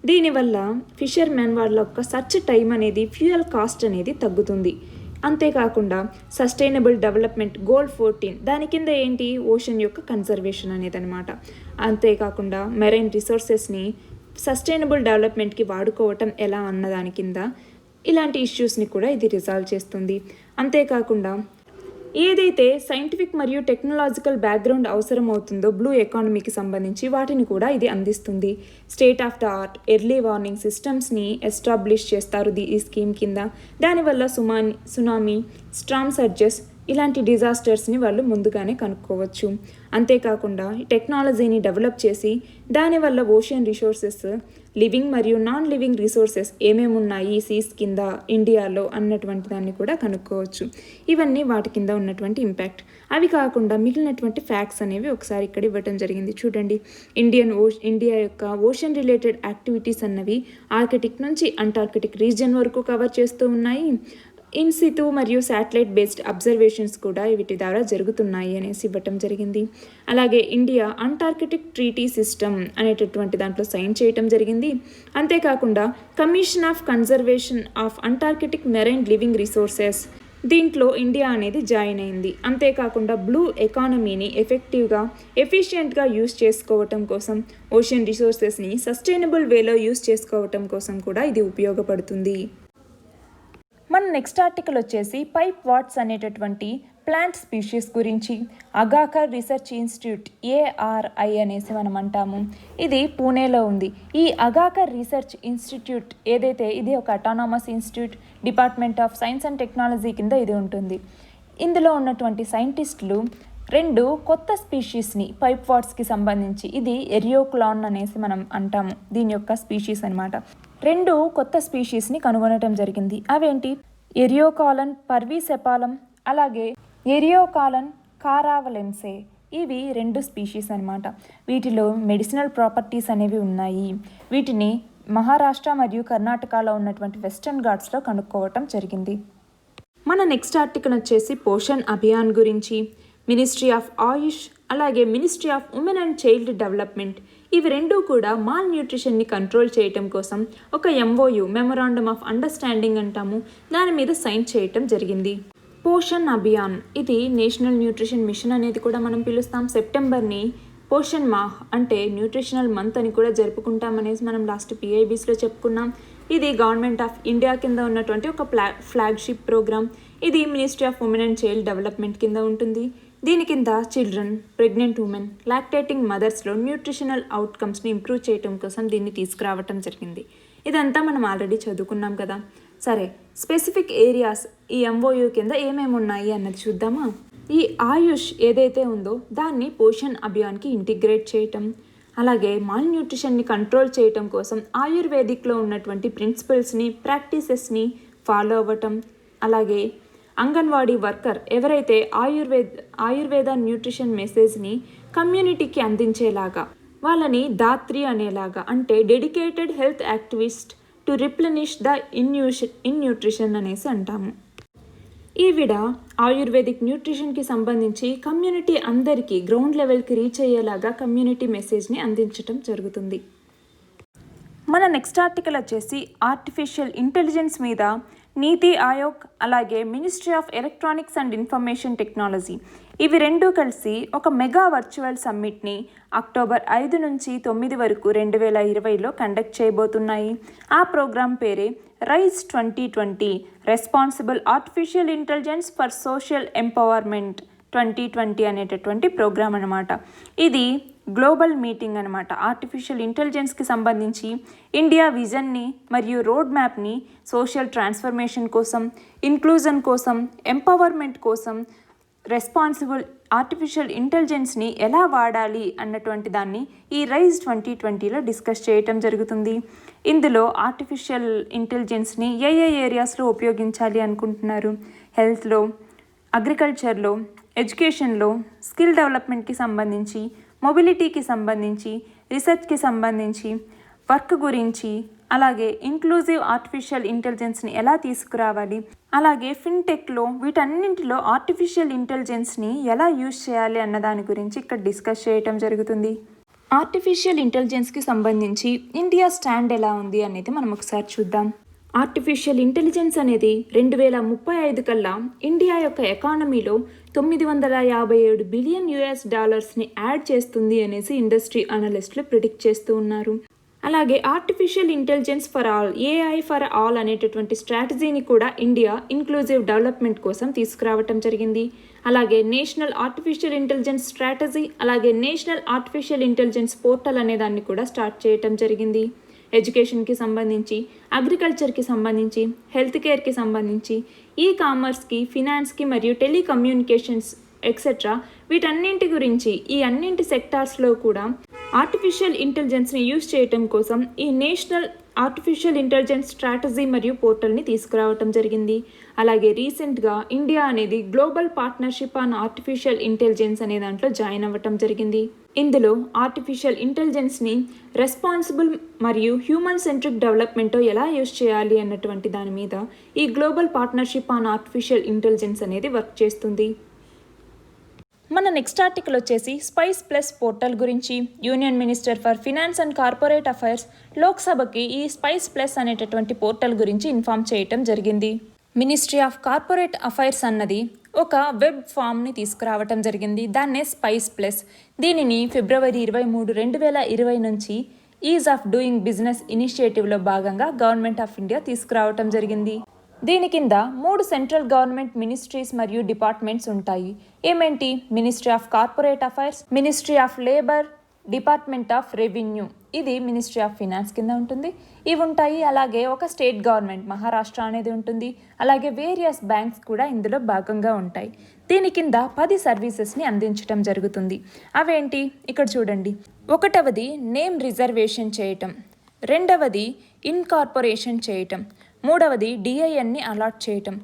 దీనివల్ల ఫిషర్మెన్ వాళ్ళ యొక్క సర్చ్ టైం అనేది, ఫ్యూయల్ కాస్ట్ అనేది తగ్గుతుంది. అంతేకాకుండా సస్టైనబుల్ డెవలప్మెంట్ గోల్ 14 దాని కింద ఏంటి, ఓషన్ యొక్క కన్జర్వేషన్ అనేది అనమాట. అంతేకాకుండా మెరైన్ రిసోర్సెస్ని సస్టైనబుల్ డెవలప్మెంట్కి వాడుకోవటం ఎలా అన్నదాని కింద ఇలాంటి ఇష్యూస్ని కూడా ఇది రిజాల్వ్ చేస్తుంది. అంతేకాకుండా ఏదైతే సైంటిఫిక్ మరియు టెక్నాలజికల్ బ్యాక్గ్రౌండ్ అవసరం అవుతుందో బ్లూ ఎకానమీకి సంబంధించి వాటిని కూడా ఇది అందిస్తుంది. State of the art early warning సిస్టమ్స్ని ఎస్టాబ్లిష్ చేస్తారు ఈ స్కీమ్ కింద. దానివల్ల సునామీ, స్ట్రామ్ సర్జెస్ ఇలాంటి డిజాస్టర్స్ని వాళ్ళు ముందుగానే కనుక్కోవచ్చు. అంతేకాకుండా టెక్నాలజీని డెవలప్ చేసి దానివల్ల ఓషన్ రిసోర్సెస్, లివింగ్ మరియు నాన్ లివింగ్ రిసోర్సెస్ ఏమేమి ఉన్నాయి సీస్ కింద ఇండియాలో అన్నటువంటి దాన్ని కూడా కనుక్కోవచ్చు. ఇవన్నీ వాటి కింద ఉన్నటువంటి ఇంపాక్ట్. అవి కాకుండా మిగిలినటువంటి ఫ్యాక్ట్స్ అనేవి ఒకసారి ఇక్కడ ఇవ్వటం జరిగింది. చూడండి, ఇండియా యొక్క ఓషన్ రిలేటెడ్ యాక్టివిటీస్ అన్నవి ఆర్కిటిక్ నుంచి అంటార్కిటిక్ రీజియన్ వరకు కవర్ చేస్తూ ఉన్నాయి. ఇన్సితు మరియు శాటిలైట్ బేస్డ్ అబ్జర్వేషన్స్ కూడా వీటి ద్వారా జరుగుతున్నాయి అనేసి ఇవ్వటం జరిగింది. అలాగే ఇండియా అంటార్కిటిక్ ట్రీటీ సిస్టమ్ అనేటటువంటి దాంట్లో సైన్ చేయటం జరిగింది. అంతేకాకుండా commission of conservation of Antarctic marine living resources, దీంట్లో ఇండియా అనేది జాయిన్ అయింది. అంతేకాకుండా బ్లూ ఎకానమీని ఎఫిషియెంట్గా యూస్ చేసుకోవటం కోసం, ఓషన్ రిసోర్సెస్ని సస్టైనబుల్ వేలో యూస్ చేసుకోవటం కోసం కూడా ఇది ఉపయోగపడుతుంది. మన నెక్స్ట్ ఆర్టికల్ వచ్చేసి పైప్ వాట్స్ అనేటటువంటి ప్లాంట్ స్పీషీస్ గురించి. అగాకర్ రీసెర్చ్ ఇన్స్టిట్యూట్, ARI అనేసి మనం అంటాము, ఇది పూణేలో ఉంది. ఈ అగాకర్ రీసెర్చ్ ఇన్స్టిట్యూట్ ఏదైతే ఇది ఒక autonomous institute, department of science and technology కింద ఇది ఉంటుంది. ఇందులో ఉన్నటువంటి సైంటిస్టులు 2 కొత్త స్పీషీస్ని పైప్ వాట్స్కి సంబంధించి, ఇది ఎరియోక్లాన్ అనేసి మనం అంటాము దీని యొక్క స్పీషీస్ అనమాట, 2 కొత్త స్పీషీస్ని కనుగొనటం జరిగింది. అవేంటి, ఎరియోకాలన్ పర్వీసెపాలం, అలాగే ఎరియోకాలన్ కారావలెన్సే. ఇవి 2 స్పీషీస్ అనమాట. వీటిలో మెడిసినల్ ప్రాపర్టీస్ అనేవి ఉన్నాయి. వీటిని మహారాష్ట్ర మరియు కర్ణాటకలో ఉన్నటువంటి వెస్టర్న్ ఘాట్స్లో కనుక్కోవటం జరిగింది. మన నెక్స్ట్ ఆర్టికల్ వచ్చేసి పోషణ్ అభియాన్ గురించి. మినిస్ట్రీ ఆఫ్ ఆయుష్ అలాగే ministry of women and child development, ఇవి 2 కూడా మాల్ న్యూట్రిషన్ని కంట్రోల్ చేయటం కోసం ఒక MOU, మెమొరాండమ్ ఆఫ్ అండర్స్టాండింగ్ అంటాము, దాని మీద సైన్ చేయటం జరిగింది. పోషణ్ అభియాన్ ఇది నేషనల్ న్యూట్రిషన్ మిషన్ అనేది కూడా మనం పిలుస్తాం. సెప్టెంబర్ని పోషణ్ మాహ్ అంటే న్యూట్రిషనల్ మంత్ అని కూడా జరుపుకుంటామనేసి మనం లాస్ట్ PIBSలో చెప్పుకున్నాం. ఇది గవర్నమెంట్ ఆఫ్ ఇండియా కింద ఉన్నటువంటి ఒక ఫ్లాగ్షిప్ ప్రోగ్రామ్. ఇది ministry of women and child development కింద ఉంటుంది. దీని కింద చిల్డ్రన్, ప్రెగ్నెంట్ ఉమెన్, లాక్టేటింగ్ మదర్స్లో న్యూట్రిషనల్ అవుట్కమ్స్ని ఇంప్రూవ్ చేయడం కోసం దీన్ని తీసుకురావటం జరిగింది. ఇదంతా మనం ఆల్రెడీ చదువుకున్నాం కదా. సరే, స్పెసిఫిక్ ఏరియాస్ ఈ MOU కింద ఏమేమి ఉన్నాయి అన్నది చూద్దామా. ఈ ఆయుష్ ఏదైతే ఉందో దాన్ని పోషణ్ అభియాన్కి ఇంటిగ్రేట్ చేయటం, అలాగే మాల్ న్యూట్రిషన్ని కంట్రోల్ చేయటం కోసం ఆయుర్వేదిక్లో ఉన్నటువంటి ప్రిన్సిపల్స్ని, ప్రాక్టీసెస్ని ఫాలో అవ్వటం, అలాగే అంగన్వాడీ వర్కర్ ఎవరైతే ఆయుర్వేద న్యూట్రిషన్ మెసేజ్ని కమ్యూనిటీకి అందించేలాగా, వాళ్ళని దాత్రి అనేలాగా, అంటే dedicated health activist to replenish the nutrition అనేసి అంటాము. ఈవిడ ఆయుర్వేదిక్ న్యూట్రిషన్కి సంబంధించి కమ్యూనిటీ అందరికీ గ్రౌండ్ లెవెల్కి రీచ్ అయ్యేలాగా కమ్యూనిటీ మెసేజ్ని అందించడం జరుగుతుంది. మన నెక్స్ట్ ఆర్టికల్ వచ్చేసి ఆర్టిఫిషియల్ ఇంటెలిజెన్స్ మీద నీతి ఆయోగ్ అలాగే ministry of electronics and information technology ఇవి రెండూ కలిసి ఒక మెగా వర్చువల్ సమ్మిట్ని అక్టోబర్ 5 నుంచి 9 వరకు 2020లో కండక్ట్ చేయబోతున్నాయి. ఆ ప్రోగ్రాం పేరే raise 2020 responsible artificial intelligence for social empowerment 2020 అనేటటువంటి ప్రోగ్రాం అనమాట. ఇది గ్లోబల్ మీటింగ్ అనమాట. ఆర్టిఫిషియల్ ఇంటెలిజెన్స్కి సంబంధించి ఇండియా విజన్ని మరియు రోడ్ మ్యాప్ని సోషల్ ట్రాన్స్ఫర్మేషన్ కోసం, ఇంక్లూజన్ కోసం, ఎంపవర్మెంట్ కోసం రెస్పాన్సిబుల్ ఆర్టిఫిషియల్ ఇంటెలిజెన్స్ని ఎలా వాడాలి అన్నటువంటి దాన్ని ఈ రైజ్ 2020లో డిస్కస్ చేయటం జరుగుతుంది. ఇందులో ఆర్టిఫిషియల్ ఇంటెలిజెన్స్ని ఏ ఏరియాస్లో ఉపయోగించాలి అనుకుంటున్నారు? హెల్త్లో, అగ్రికల్చర్లో, ఎడ్యుకేషన్లో, స్కిల్ డెవలప్మెంట్కి సంబంధించి, మొబిలిటీకి సంబంధించి, రీసెర్చ్కి సంబంధించి, వర్క్ గురించి, అలాగే ఇంక్లూజివ్ ఆర్టిఫిషియల్ ఇంటెలిజెన్స్ని ఎలా తీసుకురావాలి, అలాగే ఫిన్టెక్లో వీటన్నింటిలో ఆర్టిఫిషియల్ ఇంటెలిజెన్స్ని ఎలా యూజ్ చేయాలి అన్న దాని గురించి ఇక్కడ డిస్కస్ చేయటం జరుగుతుంది. ఆర్టిఫిషియల్ ఇంటెలిజెన్స్కి సంబంధించి ఇండియా స్టాండ్ ఎలా ఉంది అనేది మనం ఒకసారి చూద్దాం. ఆర్టిఫిషియల్ ఇంటెలిజెన్స్ అనేది 2035 కల్లా ఇండియా యొక్క ఎకానమీలో $957 బిలియన్ యాడ్ చేస్తుంది అనేసి ఇండస్ట్రీ అనలిస్టులు ప్రిడిక్ట్ చేస్తూ ఉన్నారు. అలాగే artificial intelligence for all, AI for all అనేటటువంటి స్ట్రాటజీని కూడా ఇండియా ఇంక్లూజివ్ డెవలప్మెంట్ కోసం తీసుకురావటం జరిగింది. అలాగే నేషనల్ ఆర్టిఫిషియల్ ఇంటెలిజెన్స్ స్ట్రాటజీ, అలాగే నేషనల్ ఆర్టిఫిషియల్ ఇంటెలిజెన్స్ పోర్టల్ అనే దాన్ని కూడా స్టార్ట్ చేయటం జరిగింది. ఎడ్యుకేషన్కి సంబంధించి, అగ్రికల్చర్కి సంబంధించి, హెల్త్ కేర్కి సంబంధించి, ఈ కామర్స్కి, ఫినాన్స్కి మరియు టెలికమ్యూనికేషన్స్ ఎక్సెట్రా వీటన్నింటి గురించి ఈ అన్నింటి సెక్టార్స్లో కూడా ఆర్టిఫిషియల్ ఇంటెలిజెన్స్ని యూజ్ చేయటం కోసం ఈ నేషనల్ ఆర్టిఫిషియల్ ఇంటెలిజెన్స్ స్ట్రాటజీ మరియు పోర్టల్ని తీసుకురావటం జరిగింది. అలాగే రీసెంట్గా ఇండియా అనేది global partnership on artificial intelligence అనే దాంట్లో జాయిన్ అవ్వటం జరిగింది. ఇందులో ఆర్టిఫిషియల్ ఇంటెలిజెన్స్ని రెస్పాన్సిబుల్ మరియు హ్యూమన్ సెంట్రిక్ డెవలప్మెంట్ ఎలా యూజ్ చేయాలి అన్నటువంటి దాని మీద ఈ global partnership on artificial intelligence అనేది వర్క్ చేస్తుంది. మన నెక్స్ట్ ఆర్టికల్ వచ్చేసి స్పైస్ ప్లస్ పోర్టల్ గురించి. Union minister for finance and corporate affairs లోక్సభకి ఈ స్పైస్ ప్లస్ అనేటటువంటి పోర్టల్ గురించి ఇన్ఫార్మ్ చేయటం జరిగింది. మినిస్ట్రీ ఆఫ్ కార్పొరేట్ అఫైర్స్ అన్నది ఒక వెబ్ ఫామ్ని తీసుకురావటం జరిగింది. దాన్నే స్పైస్ ప్లస్. దీనిని ఫిబ్రవరి 23, 2020 నుంచి ఈజ్ ఆఫ్ డూయింగ్ బిజినెస్ ఇనిషియేటివ్లో భాగంగా గవర్నమెంట్ ఆఫ్ ఇండియా తీసుకురావటం జరిగింది. దీని కింద 3 సెంట్రల్ గవర్నమెంట్ మినిస్ట్రీస్ మరియు డిపార్ట్మెంట్స్ ఉంటాయి. ఏమేంటి? Ministry of corporate affairs, ministry of labour, department of revenue, ఇది మినిస్ట్రీ ఆఫ్ ఫినాన్స్ కింద ఉంటుంది. ఇవి ఉంటాయి. అలాగే ఒక స్టేట్ గవర్నమెంట్ మహారాష్ట్ర అనేది ఉంటుంది. అలాగే వేరియస్ బ్యాంక్స్ కూడా ఇందులో భాగంగా ఉంటాయి. దీని కింద 10 సర్వీసెస్ని అందించడం జరుగుతుంది. అవేంటి? ఇక్కడ చూడండి. 1వది నేమ్ రిజర్వేషన్ చేయటం, 2వది ఇన్కార్పొరేషన్ చేయటం, 3వది డిఐఎన్ని అలాట్ చేయటం,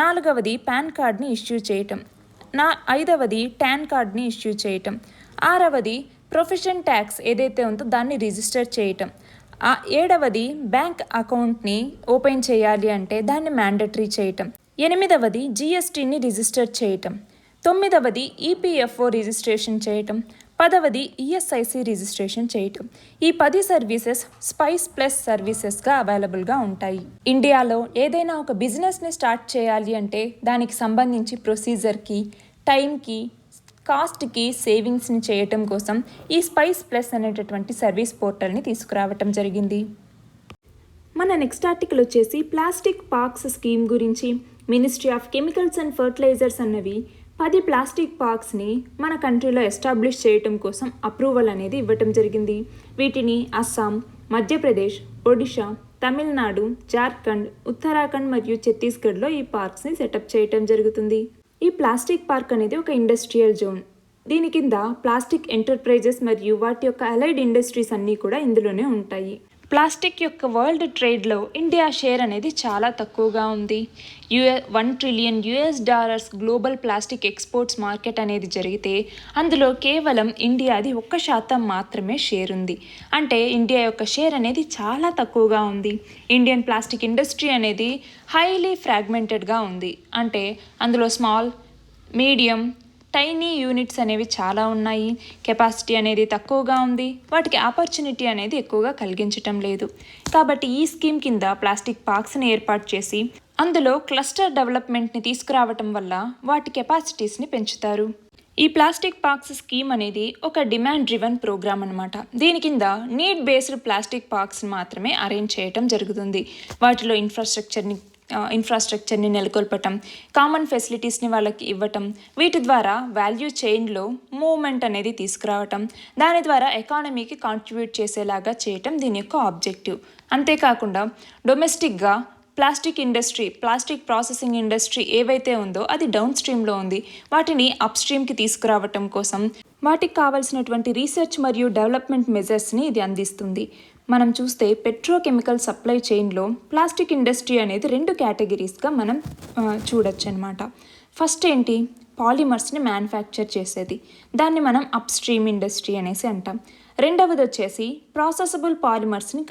4వది పాన్ కార్డ్ని ఇష్యూ చేయటం, 5వది టాన్ కార్డ్ని ఇష్యూ చేయటం, 6వది ప్రొఫెషన్ ట్యాక్స్ ఏదైతే ఉందో దాన్ని రిజిస్టర్ చేయటం, 7వది బ్యాంక్ అకౌంట్ని ఓపెన్ చేయాలి అంటే దాన్ని మ్యాండటరీ చేయటం, 8వది జిఎస్టీని రిజిస్టర్ చేయటం, 9వది ఈపీఎఫ్ఓ రిజిస్ట్రేషన్ చేయటం, 10వది ఈఎస్ఐసి రిజిస్ట్రేషన్ చేయటం. ఈ 10 సర్వీసెస్ స్పైస్ ప్లస్ సర్వీసెస్గా అవైలబుల్గా ఉంటాయి. ఇండియాలో ఏదైనా ఒక బిజినెస్ని స్టార్ట్ చేయాలి అంటే దానికి సంబంధించి ప్రొసీజర్కి, టైంకి, కాస్ట్కి సేవింగ్స్ని చేయటం కోసం ఈ స్పైస్ ప్లస్ అనేటటువంటి సర్వీస్ పోర్టల్ని తీసుకురావటం జరిగింది. మన నెక్స్ట్ ఆర్టికల్ వచ్చేసి ప్లాస్టిక్ పార్క్స్ స్కీమ్ గురించి. Ministry of chemicals and fertilizers అన్నవి 10 ప్లాస్టిక్ పార్క్స్ని మన కంట్రీలో ఎస్టాబ్లిష్ చేయటం కోసం అప్రూవల్ అనేది ఇవ్వటం జరిగింది. వీటిని అస్సాం, మధ్యప్రదేశ్, ఒడిషా, తమిళనాడు, జార్ఖండ్, ఉత్తరాఖండ్ మరియు ఛత్తీస్గఢ్లో ఈ పార్క్స్ని సెటప్ చేయటం జరుగుతుంది. ఈ ప్లాస్టిక్ పార్క్ అనేది ఒక ఇండస్ట్రియల్ జోన్. దీని కింద ప్లాస్టిక్ ఎంటర్ప్రైజెస్ మరియు వాటి యొక్క అలైడ్ ఇండస్ట్రీస్ అన్నీ కూడా ఇందులోనే ఉంటాయి. ప్లాస్టిక్ యొక్క వరల్డ్ ట్రేడ్లో ఇండియా షేర్ అనేది చాలా తక్కువగా ఉంది. $1 trillion global plastic exports market అనేది జరిగితే అందులో కేవలం ఇండియాది 1% మాత్రమే షేర్ ఉంది. అంటే ఇండియా యొక్క షేర్ అనేది చాలా తక్కువగా ఉంది. ఇండియన్ ప్లాస్టిక్ ఇండస్ట్రీ అనేది హైలీ ఫ్రాగ్మెంటెడ్గా ఉంది. అంటే అందులో స్మాల్, మీడియం, టైనీ యూనిట్స్ అనేవి చాలా ఉన్నాయి. కెపాసిటీ అనేది తక్కువగా ఉంది. వాటికి ఆపర్చునిటీ అనేది ఎక్కువగా కలిగించటం లేదు. కాబట్టి ఈ స్కీమ్ కింద ప్లాస్టిక్ పార్క్స్ని ఏర్పాటు చేసి అందులో క్లస్టర్ డెవలప్మెంట్ని తీసుకురావటం వల్ల వాటి కెపాసిటీస్ని పెంచుతారు. ఈ ప్లాస్టిక్ పార్క్స్ స్కీమ్ అనేది ఒక డిమాండ్ డ్రివెన్ ప్రోగ్రామ్ అనమాట. దీని కింద నీడ్ బేస్డ్ ప్లాస్టిక్ పార్క్స్ మాత్రమే అరేంజ్ చేయటం జరుగుతుంది. వాటిలో ఇన్ఫ్రాస్ట్రక్చర్ని నెలకొల్పటం, కామన్ ఫెసిలిటీస్ని వాళ్ళకి ఇవ్వటం, వీటి ద్వారా వాల్యూ చైన్లో మూవ్మెంట్ అనేది తీసుకురావటం, దాని ద్వారా ఎకానమీకి కాంట్రిబ్యూట్ చేసేలాగా చేయటం దీని యొక్క ఆబ్జెక్టివ్. అంతేకాకుండా డొమెస్టిక్గా ప్లాస్టిక్ ప్రాసెసింగ్ ఇండస్ట్రీ ఏవైతే ఉందో అది డౌన్ స్ట్రీమ్లో ఉంది. వాటిని అప్ స్ట్రీమ్కి తీసుకురావటం కోసం వాటికి కావాల్సినటువంటి రీసెర్చ్ మరియు డెవలప్మెంట్ మెజర్స్ని ఇది అందిస్తుంది. మనం చూస్తే పెట్రోకెమికల్ సప్లై చైన్లో ప్లాస్టిక్ ఇండస్ట్రీ అనేది 2 కేటగిరీస్గా మనం చూడొచ్చు అనమాట. ఫస్ట్ ఏంటి, పాలిమర్స్ని మ్యానుఫ్యాక్చర్ చేసేది, దాన్ని మనం అప్ స్ట్రీమ్ ఇండస్ట్రీ అనేసి అంటాం. రెండవది వచ్చేసి ప్రాసెసబుల్ పాలిమర్స్ని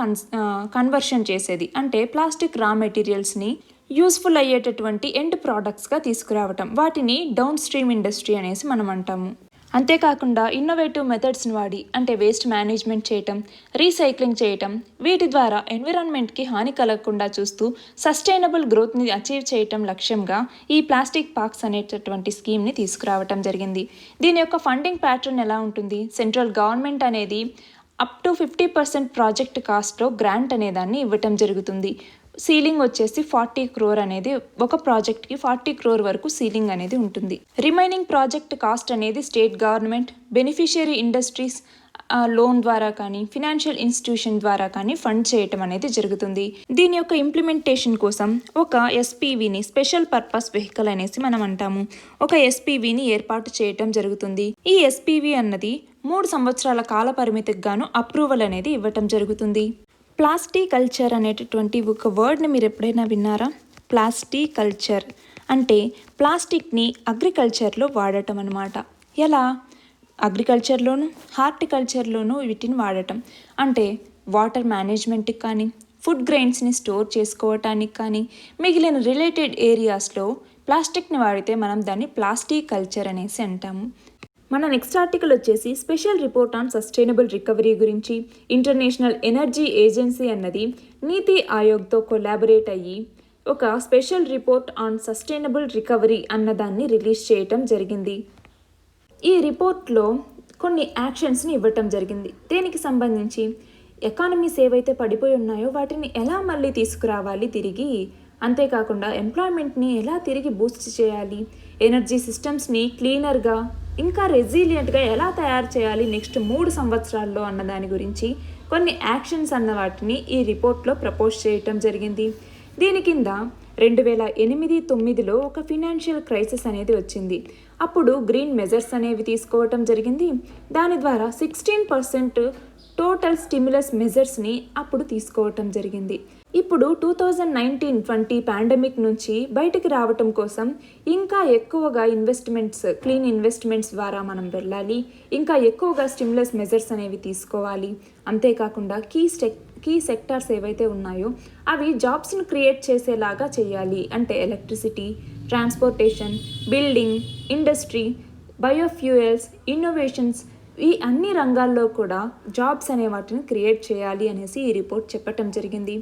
కన్వర్షన్ చేసేది, అంటే ప్లాస్టిక్ రా మెటీరియల్స్ని యూస్ఫుల్ అయ్యేటటువంటి ఎండ్ ప్రోడక్ట్స్గా తీసుకురావటం, వాటిని డౌన్ స్ట్రీమ్ ఇండస్ట్రీ అనేసి మనం అంటాము. అంతేకాకుండా ఇన్నోవేటివ్ మెథడ్స్ని వాడి, అంటే వేస్ట్ మేనేజ్మెంట్ చేయటం, రీసైక్లింగ్ చేయటం, వీటి ద్వారా ఎన్విరాన్మెంట్కి హాని కలగకుండా చూస్తూ సస్టైనబుల్ గ్రోత్ని అచీవ్ చేయటం లక్ష్యంగా ఈ ప్లాస్టిక్ పార్క్స్ అనేటటువంటి స్కీమ్ని తీసుకురావటం జరిగింది. దీని యొక్క ఫండింగ్ ప్యాటర్న్ ఎలా ఉంటుంది, సెంట్రల్ గవర్నమెంట్ అనేది అప్ టు 50% ప్రాజెక్ట్ కాస్ట్లో గ్రాంట్ అనేదాన్ని ఇవ్వటం జరుగుతుంది. సీలింగ్ వచ్చేసి 40 crore అనేది, ఒక ప్రాజెక్ట్కి 40 crore వరకు సీలింగ్ అనేది ఉంటుంది. రిమైనింగ్ ప్రాజెక్ట్ కాస్ట్ అనేది state government, beneficiary industries loan ద్వారా కానీ ఫినాన్షియల్ ఇన్స్టిట్యూషన్ ద్వారా కానీ ఫండ్ చేయటం అనేది జరుగుతుంది. దీని యొక్క ఇంప్లిమెంటేషన్ కోసం ఒక ఎస్పీవీని, స్పెషల్ పర్పస్ వెహికల్ అనేసి మనం అంటాము, ఒక ఎస్పీవీని ఏర్పాటు చేయటం జరుగుతుంది. ఈ ఎస్పీవీ అన్నది 3 సంవత్సరాల కాల పరిమితికి గాను అప్రూవల్ అనేది ఇవ్వటం జరుగుతుంది. ప్లాస్టికల్చర్ అనేటటువంటి ఒక వర్డ్ని మీరు ఎప్పుడైనా విన్నారా? ప్లాస్టికల్చర్ అంటే ప్లాస్టిక్ని అగ్రికల్చర్లో వాడటం అన్నమాట. ఎలా? అగ్రికల్చర్లోను, హార్టికల్చర్లోనూ వీటిని వాడటం. అంటే వాటర్ మేనేజ్మెంట్కి కానీ, ఫుడ్ గ్రెయిన్స్ని స్టోర్ చేసుకోవటానికి కానీ, మిగిలిన రిలేటెడ్ ఏరియాస్లో ప్లాస్టిక్ని వాడితే మనం దాన్ని ప్లాస్టికల్చర్ అనేసి అంటాము. మన నెక్స్ట్ ఆర్టికల్ వచ్చేసి special report on sustainable recovery గురించి. ఇంటర్నేషనల్ ఎనర్జీ ఏజెన్సీ అన్నది నీతి ఆయోగ్తో కొలాబరేట్ అయ్యి ఒక special report on sustainable recovery అన్నదాన్ని రిలీజ్ చేయటం జరిగింది. ఈ రిపోర్ట్లో కొన్ని యాక్షన్స్ని ఇవ్వటం జరిగింది. దేనికి సంబంధించి, ఎకానమీస్ ఏవైతే పడిపోయి ఉన్నాయో వాటిని ఎలా మళ్ళీ తీసుకురావాలి తిరిగి, అంతేకాకుండా ఎంప్లాయ్మెంట్ని ఎలా తిరిగి బూస్ట్ చేయాలి, ఎనర్జీ సిస్టమ్స్ని క్లీనర్గా ఇంకా రెసిలియంట్గా ఎలా తయారు చేయాలి నెక్స్ట్ 3 సంవత్సరాల్లో అన్న దాని గురించి కొన్ని యాక్షన్స్ అన్న వాటిని ఈ రిపోర్ట్లో ప్రపోజ్ చేయటం జరిగింది. దీని కింద 2008-9లో ఒక ఫినాన్షియల్ క్రైసిస్ అనేది వచ్చింది. అప్పుడు గ్రీన్ మెజర్స్ అనేవి తీసుకోవటం జరిగింది. దాని ద్వారా 16% టోటల్ స్టిమ్యులస్ మెజర్స్ని అప్పుడు తీసుకోవటం జరిగింది. ఇప్పుడు 2019-20 పాండమిక్ నుంచి బయటికి రావటం కోసం ఇంకా ఎక్కువగా క్లీన్ ఇన్వెస్ట్మెంట్స్ ద్వారా మనం వెళ్ళాలి, ఇంకా ఎక్కువగా స్టిమ్యులస్ మెజర్స్ అనేవి తీసుకోవాలి. అంతేకాకుండా కీ సెక్టార్స్ ఏవైతే ఉన్నాయో అవి జాబ్స్ని క్రియేట్ చేసేలాగా చేయాలి. అంటే electricity, transportation, building, industry, biofuels, innovations, ఈ అన్ని రంగాల్లో కూడా జాబ్స్ అనే వాటిని క్రియేట్ చేయాలి అనేసి ఈ రిపోర్ట్ చెప్పటం జరిగింది.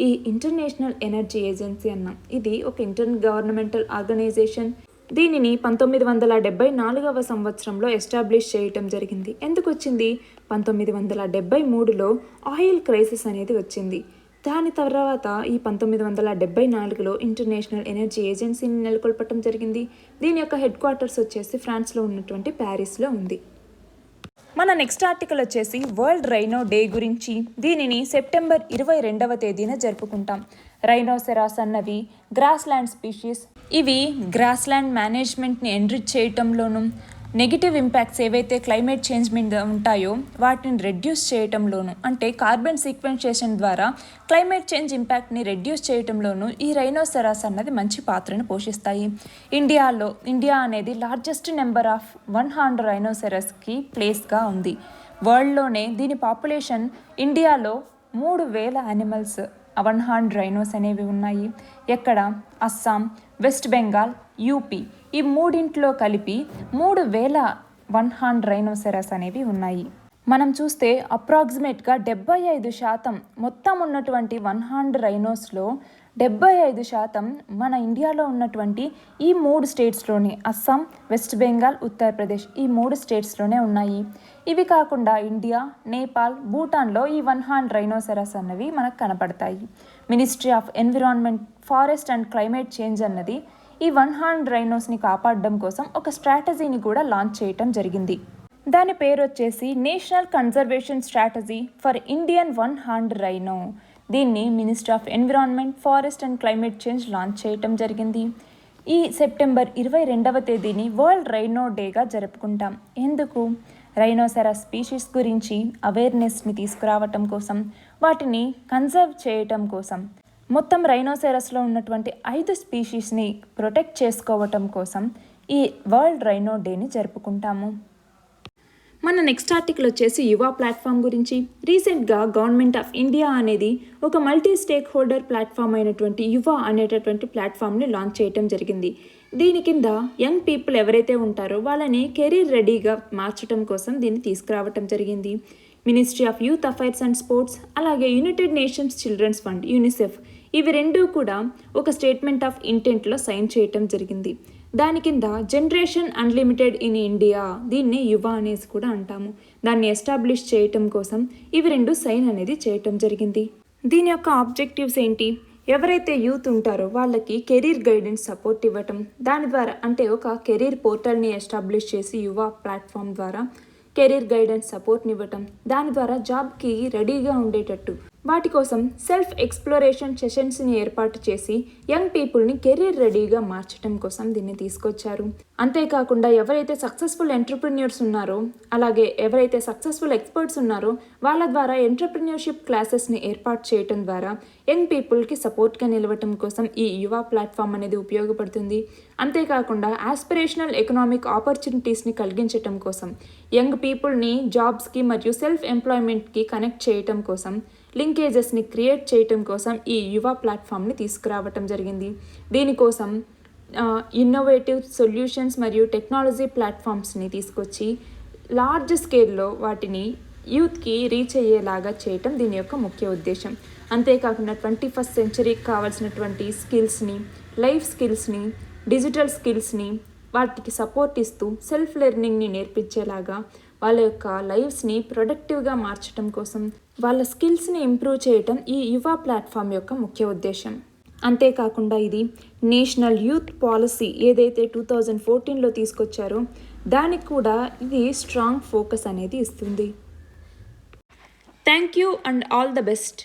ఈ ఇంటర్నేషనల్ ఎనర్జీ ఏజెన్సీ ఇది ఒక ఇంటర్ గవర్నమెంటల్ ఆర్గనైజేషన్. దీనిని 1974వ సంవత్సరంలో ఎస్టాబ్లిష్ చేయటం జరిగింది. ఎందుకు వచ్చింది? 1973లో ఆయిల్ క్రైసిస్ అనేది వచ్చింది. దాని తర్వాత ఈ 1974లో ఇంటర్నేషనల్ ఎనర్జీ ఏజెన్సీని నెలకొల్పటం జరిగింది. దీని యొక్క హెడ్ క్వార్టర్స్ వచ్చేసి ఫ్రాన్స్లో ఉన్నటువంటి ప్యారిస్లో ఉంది. మన నెక్స్ట్ ఆర్టికల్ వచ్చేసి వరల్డ్ రైనో డే గురించి. దీనిని సెప్టెంబర్ 22వ తేదీన జరుపుకుంటాం. రైనోసెరాస్ అన్నవి గ్రాస్ ల్యాండ్ స్పీషీస్. ఇవి గ్రాస్ ల్యాండ్ మేనేజ్మెంట్ని ఎన్రిచ్ చేయటంలోనూ నెగిటివ్ ఇంపాక్ట్స్ ఏవైతే క్లైమేట్ చేంజ్ మీద ఉంటాయో వాటిని రెడ్యూస్ చేయటంలోను, అంటే కార్బన్ సీక్వెన్షియేషన్ ద్వారా క్లైమేట్ చేంజ్ ఇంపాక్ట్ని రెడ్యూస్ చేయటంలోను ఈ రైనోసెరాస్ అన్నది మంచి పాత్రను పోషిస్తాయి. ఇండియా అనేది లార్జెస్ట్ నెంబర్ ఆఫ్ 100 రైనోసెరస్కి ప్లేస్గా ఉంది. వరల్డ్లోనే దీని పాపులేషన్ ఇండియాలో 3000 యానిమల్స్ 100 రైనోస్ అనేవి ఉన్నాయి. ఎక్కడ? అస్సాం, వెస్ట్ బెంగాల్, యూపీ ఈ మూడింట్లో కలిపి 3100 రైనోసెరస్ అనేవి ఉన్నాయి. మనం చూస్తే అప్రాక్సిమేట్గా 75% మొత్తం ఉన్నటువంటి 100 రైనోస్లో 75% మన ఇండియాలో ఉన్నటువంటి ఈ 3 స్టేట్స్లోనే, అస్సాం, వెస్ట్ బెంగాల్, ఉత్తరప్రదేశ్ ఈ 3 స్టేట్స్లోనే ఉన్నాయి. ఇవి కాకుండా ఇండియా, నేపాల్, భూటాన్లో ఈ 100 రైనోసెరస్ అన్నవి మనకు కనపడతాయి. Ministry of environment, forest and climate change అన్నది ఈ 100 రైనోస్ని కాపాడడం కోసం ఒక స్ట్రాటజీని కూడా లాంచ్ చేయటం జరిగింది. దాని పేరు వచ్చేసి national conservation strategy for Indian 100 rhino. దీన్ని ministry of environment, forest and climate change launch చేయటం జరిగింది. ఈ సెప్టెంబర్ 22వ తేదీని వరల్డ్ రైనో డేగా జరుపుకుంటాం. ఎందుకు? రైనోసెరస్ స్పీషీస్ గురించి అవేర్నెస్ని తీసుకురావటం కోసం, వాటిని కన్జర్వ్ చేయటం కోసం, మొత్తం రైనోసెరస్లో ఉన్నటువంటి 5 స్పీషీస్ని ప్రొటెక్ట్ చేసుకోవటం కోసం ఈ వరల్డ్ రైనో డేని జరుపుకుంటాము. మన నెక్స్ట్ ఆర్టికల్ వచ్చేసి యువ ప్లాట్ఫామ్ గురించి. రీసెంట్గా గవర్నమెంట్ ఆఫ్ ఇండియా అనేది ఒక మల్టీ స్టేక్ హోల్డర్ ప్లాట్ఫామ్ అయినటువంటి యువ అనేటటువంటి ప్లాట్ఫామ్ని లాంచ్ చేయడం జరిగింది. దీని కింద యంగ్ పీపుల్ ఎవరైతే ఉంటారో వాళ్ళని కెరీర్ రెడీగా మార్చడం కోసం దీన్ని తీసుకురావటం జరిగింది. Ministry of youth affairs and sports, అలాగే United Nations children's fund UNICEF ఇవి రెండూ కూడా ఒక స్టేట్మెంట్ ఆఫ్ ఇంటెంట్లో సైన్ చేయటం జరిగింది. దాని కింద జనరేషన్ అన్లిమిటెడ్ ఇన్ ఇండియా, దీన్ని యువ అనేసి కూడా అంటాము, దాన్ని ఎస్టాబ్లిష్ చేయటం కోసం ఇవి రెండు సైన్ అనేది చేయటం జరిగింది. దీని యొక్క ఆబ్జెక్టివ్స్ ఏంటి? ఎవరైతే యూత్ ఉంటారో వాళ్ళకి కెరీర్ గైడెన్స్ సపోర్ట్ ఇవ్వటం, దాని ద్వారా అంటే ఒక కెరీర్ పోర్టల్ని ఎస్టాబ్లిష్ చేసి యువ ప్లాట్ఫామ్ ద్వారా కెరీర్ గైడెన్స్ సపోర్ట్ని ఇవ్వటం, దాని ద్వారా జాబ్కి రెడీగా ఉండేటట్టు వాటి కోసం సెల్ఫ్ ఎక్స్ప్లోరేషన్ సెషన్స్ని ఏర్పాటు చేసి యంగ్ పీపుల్ని కెరీర్ రెడీగా మార్చడం కోసం దీన్ని తీసుకొచ్చారు. అంతేకాకుండా ఎవరైతే సక్సెస్ఫుల్ ఎంటర్ప్రెన్యూర్స్ ఉన్నారో, అలాగే ఎవరైతే సక్సెస్ఫుల్ ఎక్స్పర్ట్స్ ఉన్నారో వాళ్ళ ద్వారా ఎంటర్ప్రెన్యూర్షిప్ క్లాసెస్ని ఏర్పాటు చేయడం ద్వారా యంగ్ పీపుల్కి సపోర్ట్గా నిలవటం కోసం ఈ యువ ప్లాట్ఫామ్ అనేది ఉపయోగపడుతుంది. అంతేకాకుండా ఆస్పిరేషనల్ ఎకనామిక్ ఆపర్చునిటీస్ని కలిగించటం కోసం, యంగ్ పీపుల్ని జాబ్స్కి మరియు సెల్ఫ్ ఎంప్లాయ్మెంట్కి కనెక్ట్ చేయటం కోసం, లింకేజెస్ని క్రియేట్ చేయటం కోసం ఈ యువ ప్లాట్ఫామ్ని తీసుకురావటం జరిగింది. దీనికోసం ఇన్నోవేటివ్ సొల్యూషన్స్ మరియు టెక్నాలజీ ప్లాట్ఫామ్స్ని తీసుకొచ్చి లార్జ్ స్కేల్లో వాటిని యూత్కి రీచ్ అయ్యేలాగా చేయటం దీని యొక్క ముఖ్య ఉద్దేశం. అంతేకాకుండా 21st సెంచరీకి కావాల్సినటువంటి స్కిల్స్ని, లైఫ్ స్కిల్స్ని, డిజిటల్ స్కిల్స్ని వాటికి సపోర్ట్ ఇస్తూ సెల్ఫ్ లెర్నింగ్ని నేర్పించేలాగా వాళ్ళ యొక్క లైఫ్స్ని ప్రొడక్టివ్గా మార్చడం కోసం, వాళ్ళ స్కిల్స్ని ఇంప్రూవ్ చేయటం ఈ యువ ప్లాట్ఫామ్ యొక్క ముఖ్య ఉద్దేశం. అంతేకాకుండా ఇది నేషనల్ యూత్ పాలసీ ఏదైతే 2014లో తీసుకొచ్చారో దానికి కూడా ఇది స్ట్రాంగ్ ఫోకస్ అనేది ఇస్తుంది. Thank you and all the best.